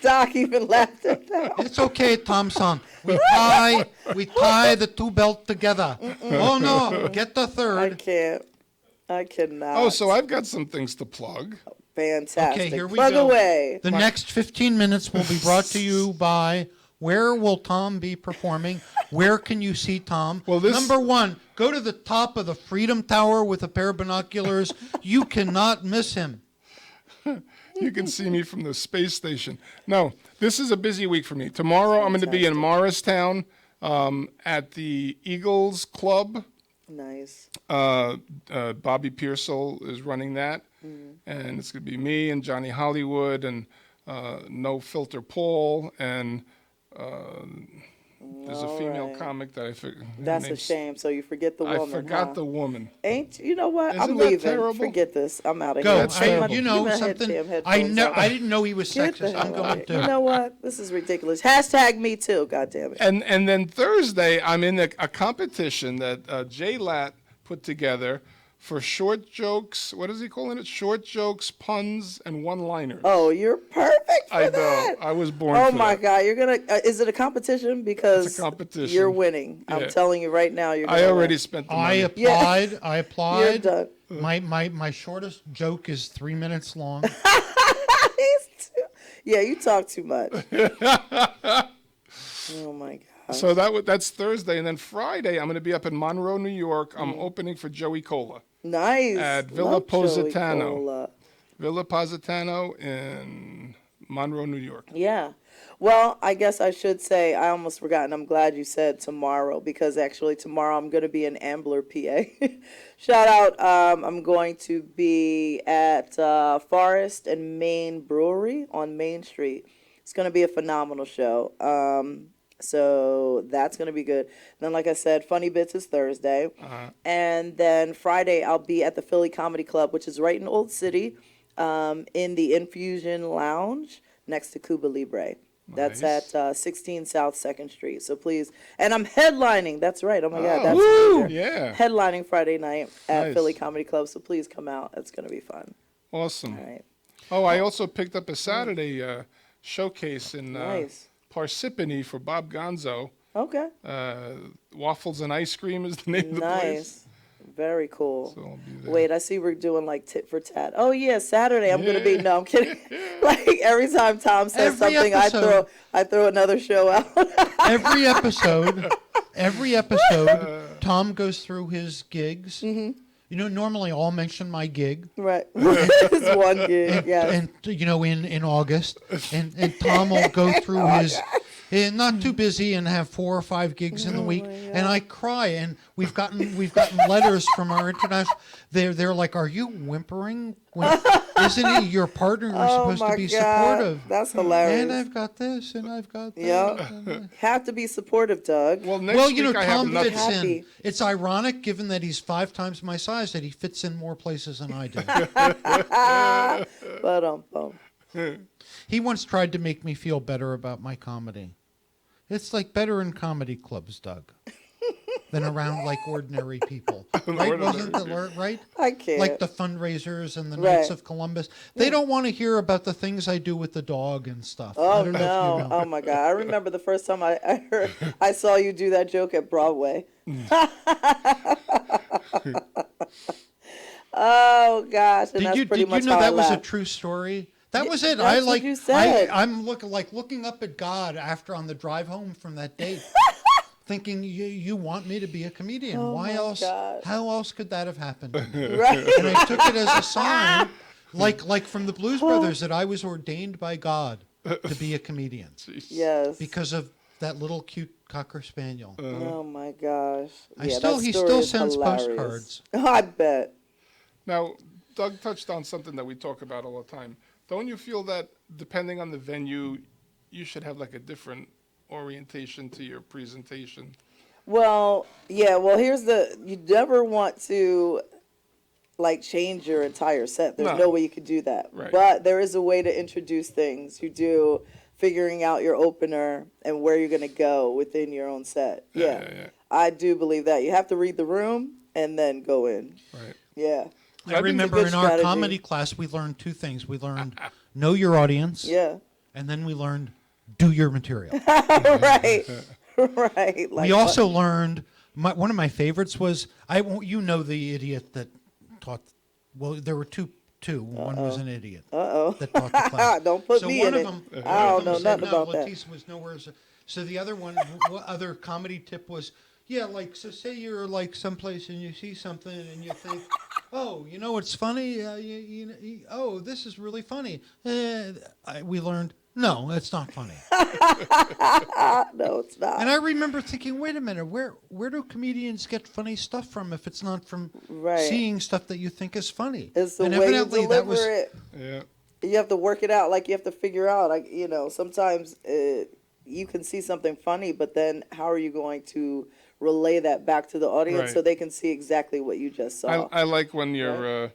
Doc even laughed at that. It's okay, Thompson. We tie the 2 belt together. Oh no, get the I 3rd. can't. I cannot. Oh, so I've got some things to plug. Fantastic. Okay, here we Plug go. away. The next 15 minutes will be brought to you by Where Will Tom Be Performing? Where can you see Tom? Well, this- Number 1, go to the top of the Freedom Tower with a pair of binoculars. You cannot miss him. You can see me from the space station. No, this is a busy week for me. Tomorrow I'm going to be in Morristown at the Eagles Club. Nice. Bobby Pearsall is running that. And it's going to be me and Johnny Hollywood and No Filter Paul and there's a female right. comic that I forget. That's a shame. So you forget the I woman. forgot huh? the woman. Ain't you know what? Isn't I'm that leaving. terrible? Forget this. I'm out of Go. here. That's Get my- terrible. You get know my something? damn I headphones out. didn't know he was Get the sexist. I'm hell going out. to. You know what? This is ridiculous. Hashtag me too. God damn it. And then Thursday, I'm in a competition that Jay Latt put together for short jokes. What is he calling it? Short jokes, puns, and one-liners. Oh, you're perfect for I know. that. I was born Oh for my that. God, you're gonna. Is it a competition? Because It's a competition. you're winning. I'm Yeah. telling you right now. You're. I Gonna already win. spent the I money. applied. I You're applied. done. My shortest joke is 3 minutes long. Yeah, you talk too much. Oh my God. So that's Thursday, and then Friday I'm going to be up in Monroe, New York. I'm opening for Joey Cola. Nice. At Villa Love Joey Positano. Cola. Villa Positano in Monroe, New York. Yeah. Well, I guess I should say, I almost forgot, and I'm glad you said tomorrow, because actually tomorrow I'm going to be in Ambler, PA. Shout out, I'm going to be at Forest and Main Brewery on Main Street. It's going to be a phenomenal show. So that's going to be good. Then, like I said, Funny Bits is Thursday. And then Friday, I'll be at the Philly Comedy Club, which is right in Old City, in the Infusion Lounge next to Cuba Libre. That's Nice. at 16 South 2nd Street. So please, and I'm headlining. That's right. Oh my God, Oh, that's woo, major. yeah. Headlining Friday night at Nice. Philly Comedy Club. So please come out. It's going to be fun. Awesome. All right. Oh, I also picked up a Saturday showcase in Nice. Parsippany for Bob Gonzo. Okay. Waffles and Ice Cream is the name of the place. Nice. Very cool. So I'll be there. Wait, I see we're doing like tit for tat. Oh yeah, Saturday I'm gonna be. No, I'm kidding. Like every time Tom says Every something, episode. I throw another show out. Every episode, Tom goes through his gigs. Mm-hmm. You know, normally I'll mention my gig. Right. It's one gig, yes. And you know, in August, and Tom will go through his, and not too busy, and have 4 or 5 gigs in the week, and I cry. And we've gotten letters from our international. They're like, "Are you whimpering? Isn't he your partner? You're supposed to be supportive." That's hilarious. And I've got this, and I've got that. Yeah. Have to be supportive, Doug. Well, next Well, you know, week I have Tom another. fits Happy. in. It's ironic, given that he's 5 times my size, that he fits in more places than I do. But He once tried to make me feel better about my comedy. It's like better in comedy clubs, Doug, than around like ordinary people. Right? Wasn't the right? I can't. Like the fundraisers and the Right. Knights of Columbus. They don't want to hear about the things I do with the dog and stuff. I Oh don't no! know if you know. Oh my God! I remember the first time I saw you do that joke at Broadway. Oh gosh! And that's pretty Did much you know how that I was a laughed. true story? That was it. that's what you said. I'm looking up at God after on the drive home from that date, thinking you want me to be a comedian. Oh Why my else? God. How else could that have happened? Right. And I took it as a sign, like from the Blues Brothers, that I was ordained by God to be a comedian Yes. because of that little cute cocker spaniel. Oh my gosh! He that still story is sends hilarious. postcards. I bet. Now, Doug touched on something that we talk about all the time. Don't you feel that depending on the venue, you should have like a different orientation to your presentation? Well, yeah. Well, you never want to like change your entire set. There's no way you could do that. Right. But there is a way to introduce things. You do figuring out your opener and where you're going to go within your own set. Yeah. I do believe that. You have to read the room and then go in. Right. Yeah. I remember good in our strategy. comedy class, we learned 2 things. We learned know your audience, Yeah. and then we learned do your material. Right. Right. We also learned, one of my favorites was, you know the idiot that taught, well, there were two. One was an idiot that taught the class. Don't put So me one in of it. them, I one don't of them know said, nothing no, about that. Leticia was nowhere. So the other one, what other comedy tip was, yeah, like, so say you're like someplace and you see something and you think, oh, you know what's funny? Oh, this is really funny. We learned, no, it's not funny. No, it's not. And I remember thinking, wait a minute, where do comedians get funny stuff from if it's not from Right. seeing stuff that you think is funny? It's the And way you evidently that deliver was, it. Yeah. You have to work it out. Like you have to figure out. Like sometimes you can see something funny, but then how are you going to relay that back to the audience Right. so they can see exactly what you just saw? I like when your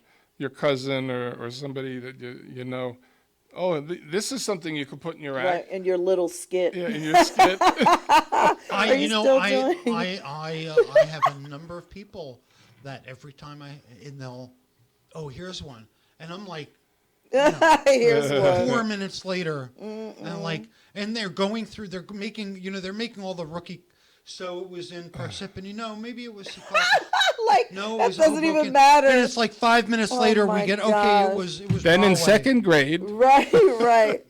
cousin or somebody that you know, this is something you could put in your Right, act. in your little skit. Yeah, in your skit. Are you still doing? I have a number of people that every time they'll, oh, here's one. And I'm like, Here's one. 4 minutes later, and they're going through, they're making all the rookie. So it was in Parsippany. Maybe it was Like no, it that was doesn't even Hoboken. matter. And it's like 5 minutes later we my get gosh. it was Then in Broadway. second grade, Right, right.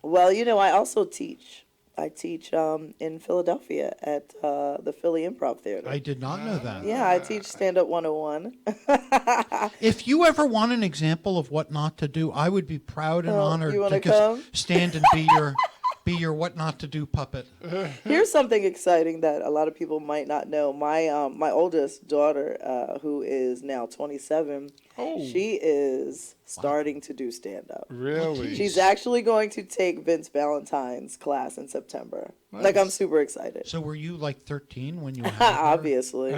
Well, I also teach. I teach in Philadelphia at the Philly Improv Theater. I did not know that. Yeah, I teach Stand Up 101. If you ever want an example of what not to do, I would be proud and honored you wanna to just come? stand and be your what not to do puppet. Here's something exciting that a lot of people might not know. My oldest daughter, who is now 27, she is starting to do stand up. really. She's actually going to take Vince Valentine's class in September. Like I'm super excited. So were you like 13 when you had her? Obviously.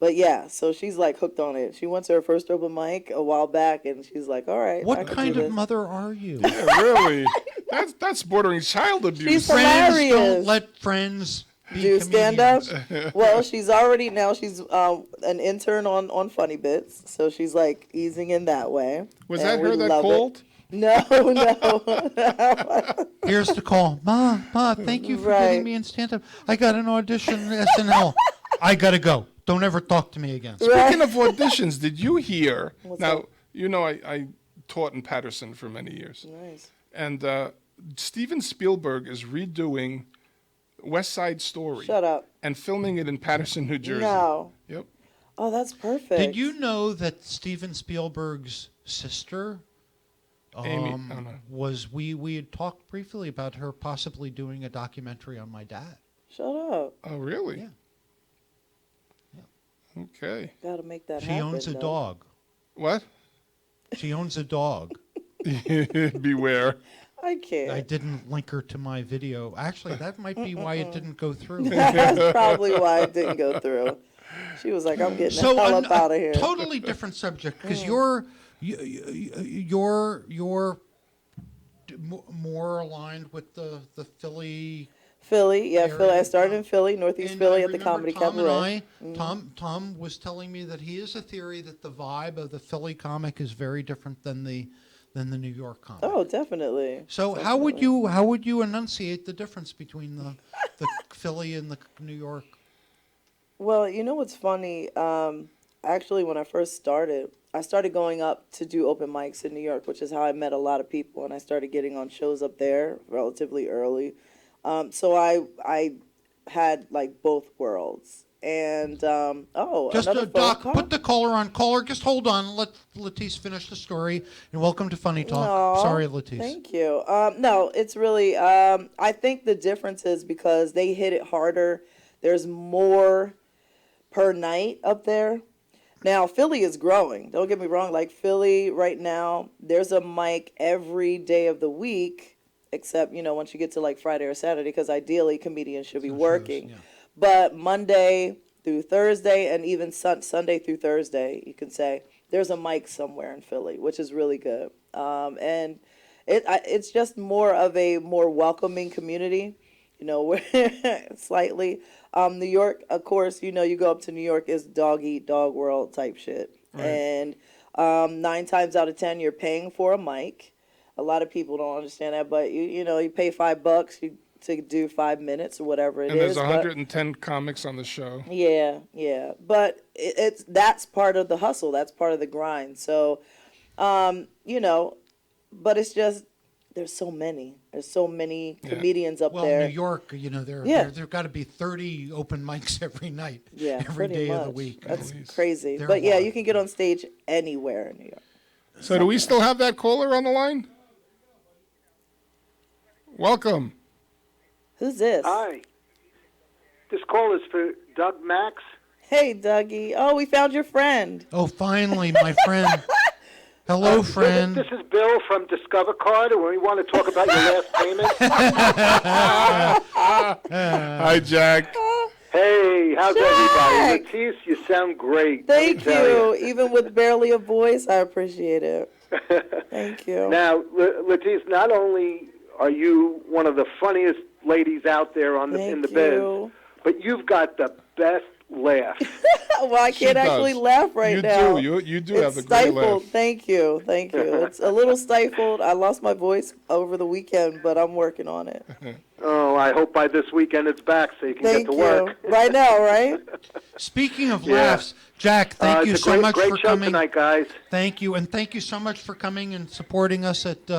But yeah, so she's like hooked on it. She went to her first open mic a while back, and she's like, "All right, I What can kind do of this." mother are you? Yeah, really. That's bordering child abuse. She's Friends hilarious. don't let friends be Do stand up? comedians. Well, she's an intern on Funny Bits, so she's like easing in that way. Was and that we her that love it. called? No, no. Here's the call. Ma, thank you for Right. getting me in stand-up. I got an audition at SNL. I got to go. Don't ever talk to me again. Speaking of auditions, did you hear? Now, up? I taught in Patterson for many years. Nice. And Steven Spielberg is redoing West Side Story. Shut up. And filming it in Patterson, New Jersey. No. Yep. Oh, that's perfect. Did you know that Steven Spielberg's sister Amy, oh, no. was we had talked briefly about her possibly doing a documentary on my dad. Shut up. Oh, really? Yeah. Okay. Gotta make that She happen. owns a though. dog. What? She owns a dog. Beware. I can't. I didn't link her to my video. Actually, that might be why it didn't go through. That's probably why it didn't go through. She was like, I'm getting the hell up out of here. Totally different subject because you're more aligned with the Philly. Philly, yeah, area. Philly. I started in Philly, Northeast And Philly I at the remember Comedy Tom Cabaret. and Tom was telling me that he has a theory that the vibe of the Philly comic is very different than the New York comic. Oh, definitely. So how would you enunciate the difference between the Philly and the New York? Well, you know what's funny? Actually, when I first started, I started going up to do open mics in New York, which is how I met a lot of people, and I started getting on shows up there relatively early. So I had like both worlds. And Just another phone Doc, call? put the caller on. Caller, just hold on. Let Latisse finish the story. And welcome to Funny Talk. Aw, Sorry, Latisse. Thank you. No, it's really, I think the difference is because they hit it harder. There's more per night up there. Now, Philly is growing. Don't get me wrong. Like Philly right now, there's a mic every day of the week, except, once you get to like Friday or Saturday, because ideally comedians should be working. Yeah. But Monday through Thursday and even Sunday through Thursday, you can say, there's a mic somewhere in Philly, which is really good. And it's just more of a more welcoming community, where slightly. New York, of course, you go up to New York, is dog eat dog world type shit. Right. And 9 times out of 10, you're paying for a mic. A lot of people don't understand that, but you pay $5 to do 5 minutes or whatever it is. And there's but- 110 comics on the show. Yeah. But that's part of the hustle. That's part of the grind. So, but it's just, there's so many. There's so many comedians up Well, there. New York, there've got to be 30 open mics every night. Yeah, every pretty day much. of the week. That's least. crazy. They're But yeah, wild. you can get on stage anywhere in New York. So do we still have that caller on the line? Welcome. Who's this? Hi. This call is for Doug Max. Hey, Dougie. Oh, we found your friend. Oh, finally, my friend. Hello, friend. This is Bill from Discover Card, and we want to talk about your last payment. Hi, Jack. Hey, how's everybody? Latisse, you sound great. let me Thank tell you. Even with barely a voice, I appreciate it. Thank you. Now, Latisse, not only are you one of the funniest ladies out there in the Thank biz, you. but you've got the best laugh. Well, I can't does. actually laugh right You now. do. You do It's have a great stifled. laugh. Thank you. It's a little stifled. I lost my voice over the weekend, but I'm working on it. Oh, I hope by this weekend it's back so you can Thank get to you. work. Right now, right? Speaking of Yeah. laughs, Jack, thank you it's a so great, much great for show coming. tonight, guys. Thank you, and thank you so much for coming and supporting us at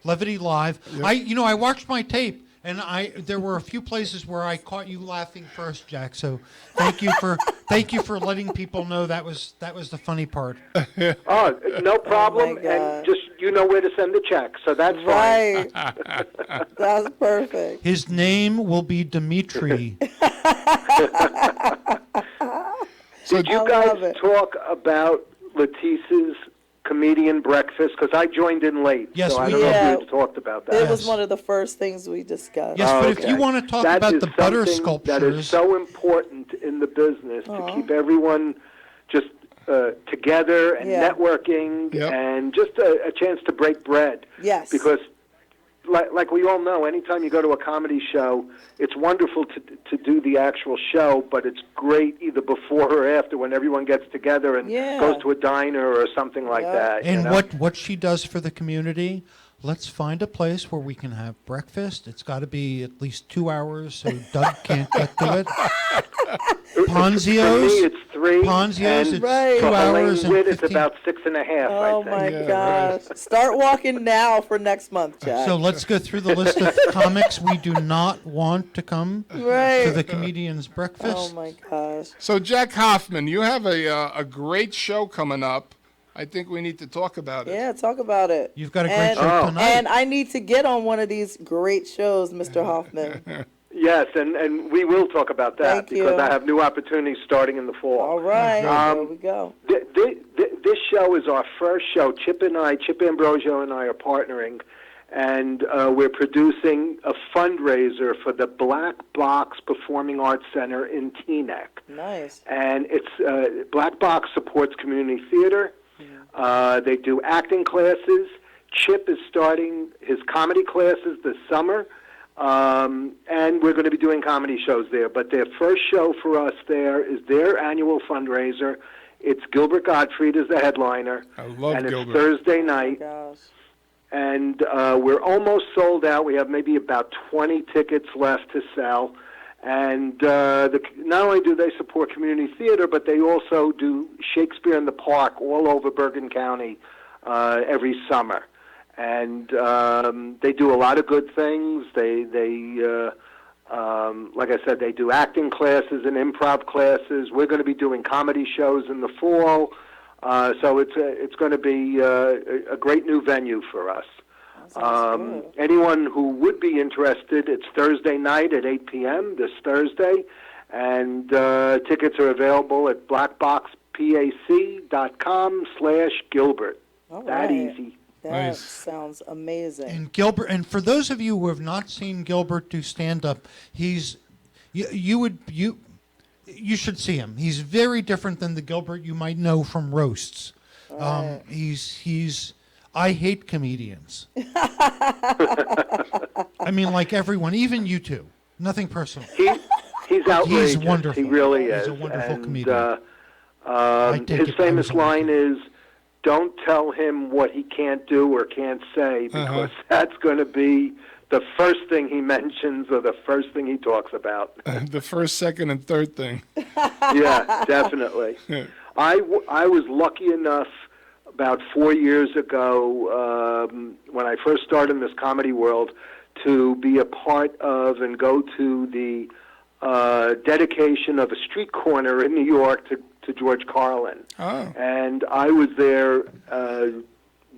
Levity Live. I watched my tape, and there were a few places where I caught you laughing first, Jack. So thank you for letting people know that was the funny part. Oh, no problem. God. And just you know where to send the check, so that's fine. Right. That's perfect. His name will be Dimitri. So Did you I love guys it. talk about Latisse's comedian breakfast? Because I joined in late, Yes, so I we don't know did. if you had talked about that. It was Yes. one of the first things we discussed. Yes, but if Okay. you want to talk That about is the butter something that is sculptures, so important in the business to keep everyone just together and Yeah. networking Yep. and just a chance to break bread. Yes. Because like we all know, anytime you go to a comedy show, it's wonderful to do the actual show, but it's great either before or after when everyone gets together and Yeah. goes to a diner or something like Yeah. that. you and know? what she does for the community, let's find a place where we can have breakfast. It's got to be at least 2 hours so Doug can't get to it. For me, Ponzio's, it's 3. Ponzio's, and it's Right. 2 for hours Elaine and Witt, it's 15. about 6.5. Oh I think. my Yeah, gosh. Start walking now for next month, Jack. So let's go through the list of comics we do not want to come right. to the comedian's breakfast. Oh my gosh. So Jack Hoffman, you have a great show coming up. I think we need to talk about it. Yeah, talk about it. You've got a great And- show tonight. And I need to get on one of these great shows, Mr. Hoffman. Yes, and we will talk about that Thank because you. I have new opportunities starting in the fall. All right. Um, There we go. This show is our first show. Chip Ambrosio and I are partnering, and we're producing a fundraiser for the Black Box Performing Arts Center in Teaneck. Nice. And it's Black Box supports community theater. They do acting classes. Chip is starting his comedy classes this summer. And we're going to be doing comedy shows there. But their first show for us there is their annual fundraiser. It's Gilbert Gottfried as the headliner. I love and Gilbert. it's Thursday Oh night. gosh. And we're almost sold out. We have maybe about 20 tickets left to sell. And not only do they support community theater, but they also do Shakespeare in the Park all over Bergen County every summer. And they do a lot of good things. They like I said, they do acting classes and improv classes. We're going to be doing comedy shows in the fall. So it's going to be a great new venue for us. Sounds good. Anyone who would be interested, it's Thursday night at 8 p.m. this Thursday, and tickets are available at blackboxpac.com/Gilbert. All That right. easy. That Nice. sounds amazing. And Gilbert, and for those of you who have not seen Gilbert do stand up, you should see him. He's very different than the Gilbert you might know from roasts. He's I hate comedians. I mean, like everyone, even you two. Nothing personal. He's outrageous. He's wonderful. He really He's is. a wonderful and, comedian. take his it I famous was on the line team. is, "Don't tell him what he can't do or can't say, because that's going to be the first thing he mentions or the first thing he talks about." The first, second, and third thing. Yeah, definitely. I was lucky enough about 4 years ago when I first started in this comedy world to be a part of and go to the dedication of a street corner in New York to George Carlin. Oh. And I was there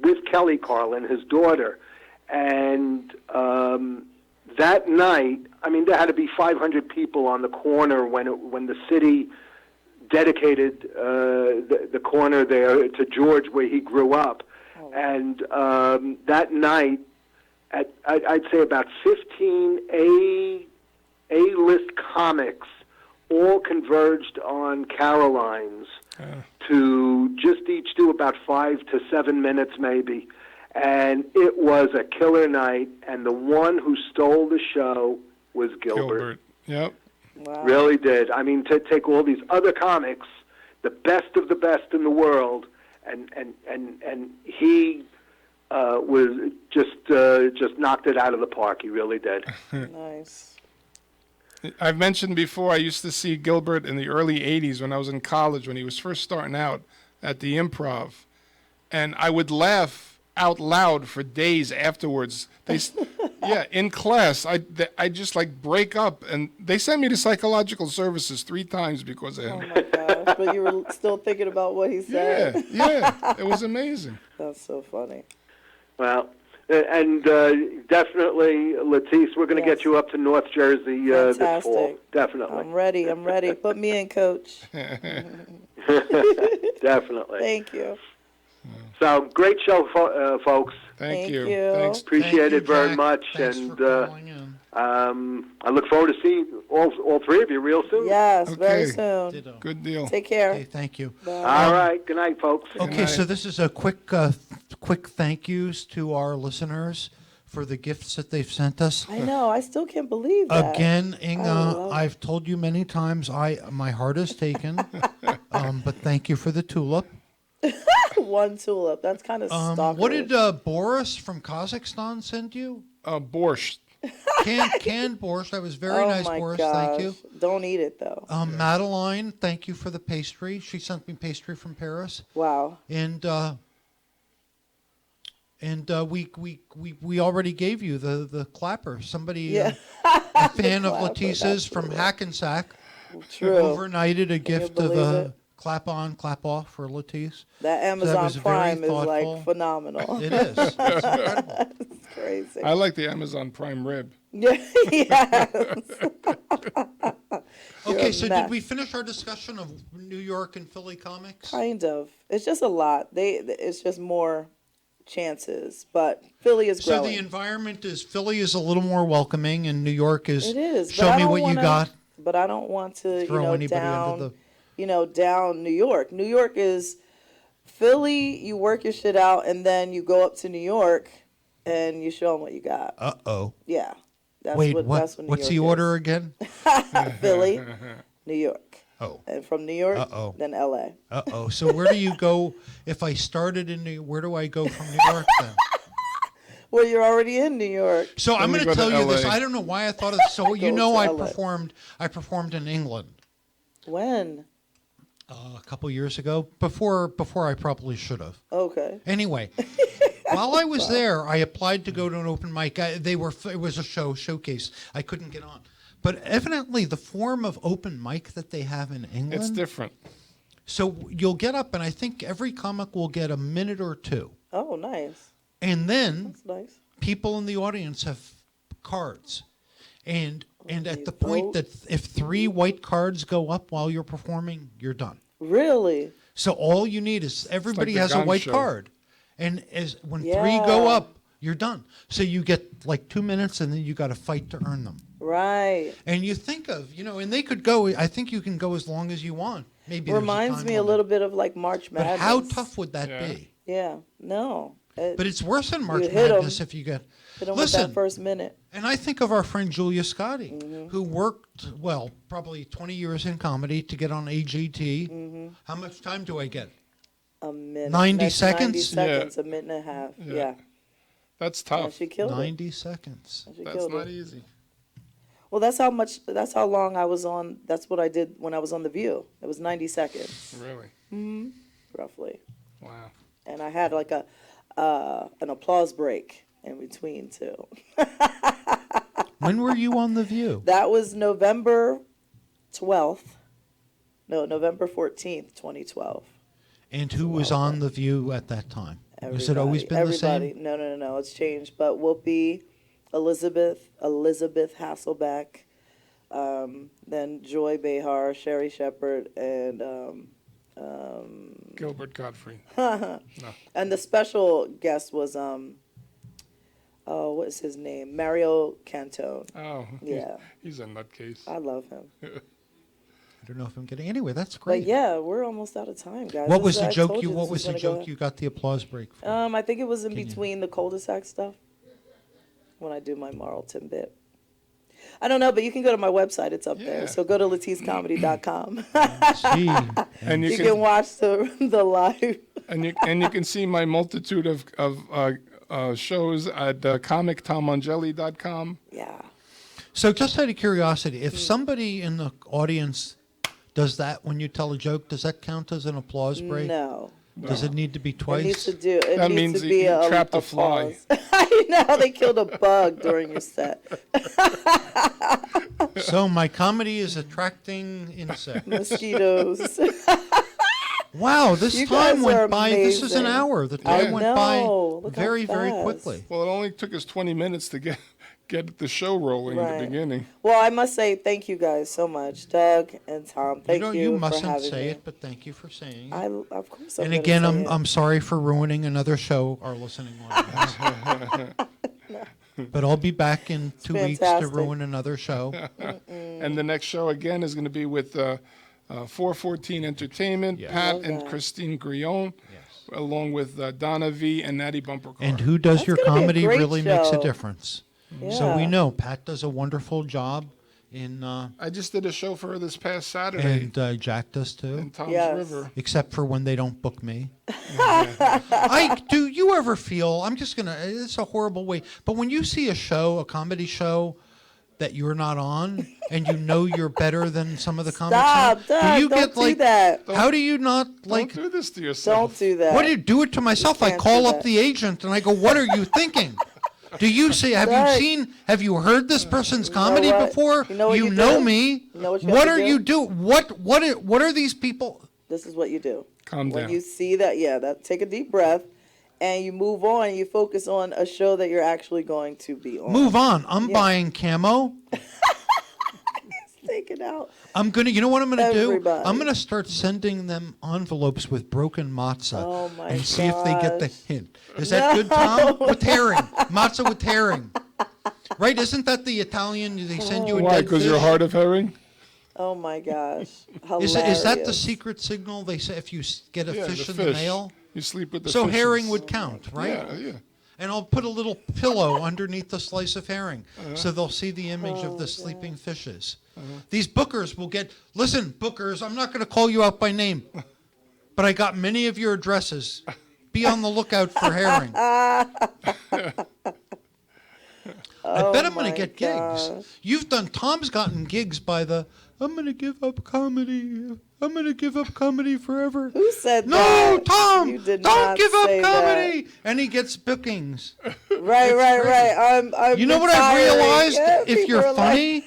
with Kelly Carlin, his daughter. And that night, I mean, there had to be 500 people on the corner when the city dedicated the corner there to George, where he grew up. Oh. And that night, I'd say about 15 A-list comics all converged on Caroline's to just each do about 5 to 7 minutes maybe. And it was a killer night, and the one who stole the show was Gilbert. Yep. Wow. Really did. I mean, to take all these other comics, the best of the best in the world, and he was just knocked it out of the park. He really did. Nice. I've mentioned before I used to see Gilbert in the early 80s when I was in college, when he was first starting out at the Improv. And I would laugh out loud for days afterwards. Yeah, in class, I just like break up. And they sent me to psychological services 3 times because of Oh him. my gosh. But you were still thinking about what he said. Yeah, it was amazing. That's so funny. Well, and definitely, Latisse, we're going to get you up to North Jersey this fall. Fantastic. Definitely. I'm ready. Put me in, Coach. Definitely. Thank you. So, great show, folks. Thank you. you. Thanks. Appreciate Thank you, it very Jack. much. Thanks and for calling in. I look forward to seeing all 3 of you real soon. Yes, very Okay. soon. Ditto. Good deal. Take care. Okay, thank you. Bye. All right. Good night, folks. Okay, so this is a quick thank yous to our listeners for the gifts that they've sent us. I know. I still can't believe that. Again, I Inga, love I've told you many times my heart is taken, but thank you for the tulip. one tulip. That's kind of stalkerish. What did Boris from Kazakhstan send you? Borscht. Canned borscht. That was very nice, my Boris. gosh. Thank you. Don't eat it though. Madeline, thank you for the pastry. She sent me pastry from Paris. Wow. And we already gave you the clapper. Somebody, Yeah. a fan of clapper, Letitia's that's from true. Hackensack, True. overnighted a gift of believe a it? clap on, clap off for Letitia's. That that Amazon was very Prime is thoughtful. like phenomenal. It is. It's incredible. It's crazy. I like the Amazon Prime rib. Yeah. Yes. Okay, a so mess. did we finish our discussion of New York and Philly comics? Kind of. It's just a lot. It's just more chances, but Philly is So growing. the environment is Philly is a little more welcoming, and New York is. It is. Show but I me don't what you wanna- got. But I don't want to, Throw anybody down, under down New York. New York is Philly. You work your shit out, and then you go up to New York, and you show them what you got. Uh-oh. Yeah. That's Wait, what? That's what New what's York the is. order again? Philly, New York, Oh. and from New York, Uh-oh. then L.A. Uh-oh. So where do you go if I started in where do I go from New York then? Well, you're already in New York. So I'm we going to go to tell you this. LA. I don't know why I thought of this. So you Go know to I LA. performed in England When? a couple years ago before I probably should have. Okay. Anyway, while I was there, I applied to go to an open mic. It was a showcase. I couldn't get on. But evidently the form of open mic that they have in England. It's different. So you'll get up and I think every comic will get a minute or two. Oh, nice. And then That's nice. people in the audience have cards. And at you the point vote? that if 3 white cards go up while you're performing, you're done. Really? So all you need is everybody the has a Gong white Show. card. And when 3 Yeah. go up, you're done. So you get like 2 minutes and then you got to fight to earn them. Right. And you think of, and they could go, I think you can go as long as you want. Maybe there's Reminds time me a limit. little bit of like March But Madness. how tough would that Yeah. be? Yeah. No. But it's worse than March hit 'em. Madness if you get. Hit 'em with Listen, that first minute. and I think of our friend Julia Scotti, Mm-hmm. who worked, probably 20 years in comedy to get on AGT. Mm-hmm. How much time do I get? A minute. 90 Next seconds? 90 seconds, a minute and a half. Yeah. That's And tough. she killed it. 90 seconds. She That's killed not it. easy. Well, that's how long I was on. That's what I did when I was on The View. It was 90 seconds, Really? roughly. Wow. And I had like an applause break in between too. When were you on The View? That was November 12th. No, November 14th, 2012. And who was on The View at that time? Has it always been Everybody. the same? No. It's changed. But Whoopi, Elizabeth Hasselbeck, then Joy Behar, Sherry Shepard, and Gilbert Gottfried. and the special guest was what is his name? Mario Cantone. Oh, Yeah. he's a nutcase. I love him. I don't know if I'm getting anywhere. That's But great. yeah, we're almost out of time, guys. What was the I joke told you? this What was the gonna go joke you got the applause break for? I think it was in you- between the cul-de-sac stuff when I do my Marlton bit. I don't know, but you can go to my website. It's up Yeah. there. So go to laticecomedy.com. See, And You can watch the live. and you can see my multitude of shows at comictomangeli.com. Yeah. so just out of curiosity, Hmm. if somebody in the audience does that when you tell a joke, does that count as an applause break? No. Does it need to be It needs twice? to do. It That needs means to be you a trapped a fly. pause. I know they killed a bug during your set. So my comedy is attracting insects. Mosquitoes. Wow, this You time guys are went by. This is an amazing. hour. The I time went know. by Look how very, very fast. quickly. Well, it only took us 20 minutes to get the show rolling at Right. the beginning. Well, I must say thank you guys so much, Doug and Tom. Thank you, You for mustn't having say me. it, but thank you for saying it. Of course. I'm And gonna again, say I'm it. sorry for ruining another show, our listening audience. But I'll be back in 2 weeks to fantastic. ruin another show. And the next show again is going to be with 414 Entertainment, Yes. Pat Love and that. Christine Grion, along with Donna V and Natty Bumpercar. And who does That's your gonna be a comedy great really makes a show. difference. Yeah. So we know Pat does a wonderful job, I just did a show for her this past Saturday and Jack does too. in Tom's Yes. River. Except for when they don't book me. Do you ever feel, it's a horrible way, but when you see a comedy show that you're not on and you know you're better than some of the comics, Stop, Doug, do you don't get do like, that. how do you not like, Don't do this to yourself. Don't do that. what do you do it to myself? I can't call do up that. the agent and I go, what are you thinking? Do you say, have Doug. have you heard this person's comedy what? before? You know what you know do? me. You know what you What have are to you do? What are these people? This is what you do. Calm When down. you see that, take a deep breath, and you move on. And you focus on a show that you're actually going to be on. Move on. I'm buying camo. Take it out. You know what I'm gonna do? Everybody. I'm gonna start sending them envelopes with broken matzah Oh my and see if they get the gosh. hint. Is that good, Tom? With herring, matzah with herring, right? Isn't that the Italian? They send you a Why? dead Because fish. you're hard of herring? Oh my gosh. Is that the Hilarious. secret signal? They say if you get a Yeah, fish the in fish. the mail, You sleep with the so fishes. herring would count, right? Yeah, yeah. And I'll put a little pillow underneath the slice of herring, Uh-huh. so they'll see the image Oh, of the sleeping fishes. These bookers will get. Listen, bookers, I'm not going to call you out by name, but I got many of your addresses. Be on the lookout for herring. I bet I'm going my to get gigs. gosh. Tom's gotten gigs by the. I'm going to give up comedy. I'm going to give up comedy forever. Who said No, that? Tom, You did don't not give up say comedy. And he gets bookings. Right. I'm You know what I've retiring. realized? Yeah, If people you're are like,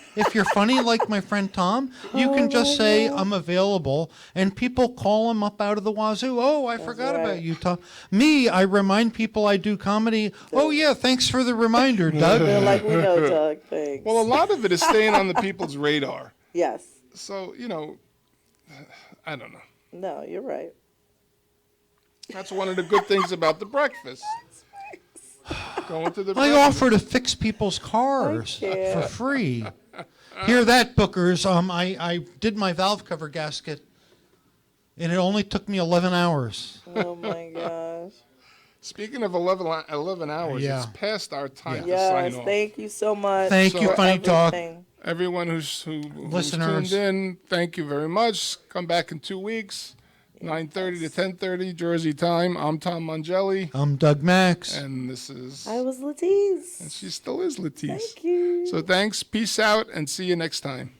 funny like my friend Tom, you can just say I'm available, and people call him up out of the wazoo. Oh, I forgot right. about you, Tom. Me, I remind people I do comedy. Oh yeah, thanks for the reminder, Doug. they're like, we know, Doug. Thanks. Well, a lot of it is staying on the people's radar. Yes. So, I don't know. No, you're right. That's one of the good things about the breakfast. Going to the I breakfast. offer to fix people's cars I can't. for free. Hear that, bookers? I did my valve cover gasket, and it only took me 11 hours. Oh my gosh. Speaking of 11 hours, Yeah. it's past our time to Yes. sign off. Thank you so much. Thank you, for Funny Talk. everything. Everyone who's Listeners. tuned in, thank you very much. Come back in 2 weeks, 9:30 to 10:30 Jersey time. I'm Tom Mangelli, I'm Doug Max. and this is, I was Latiz. she still is Latisse. Thank you. So thanks, peace out, and see you next time.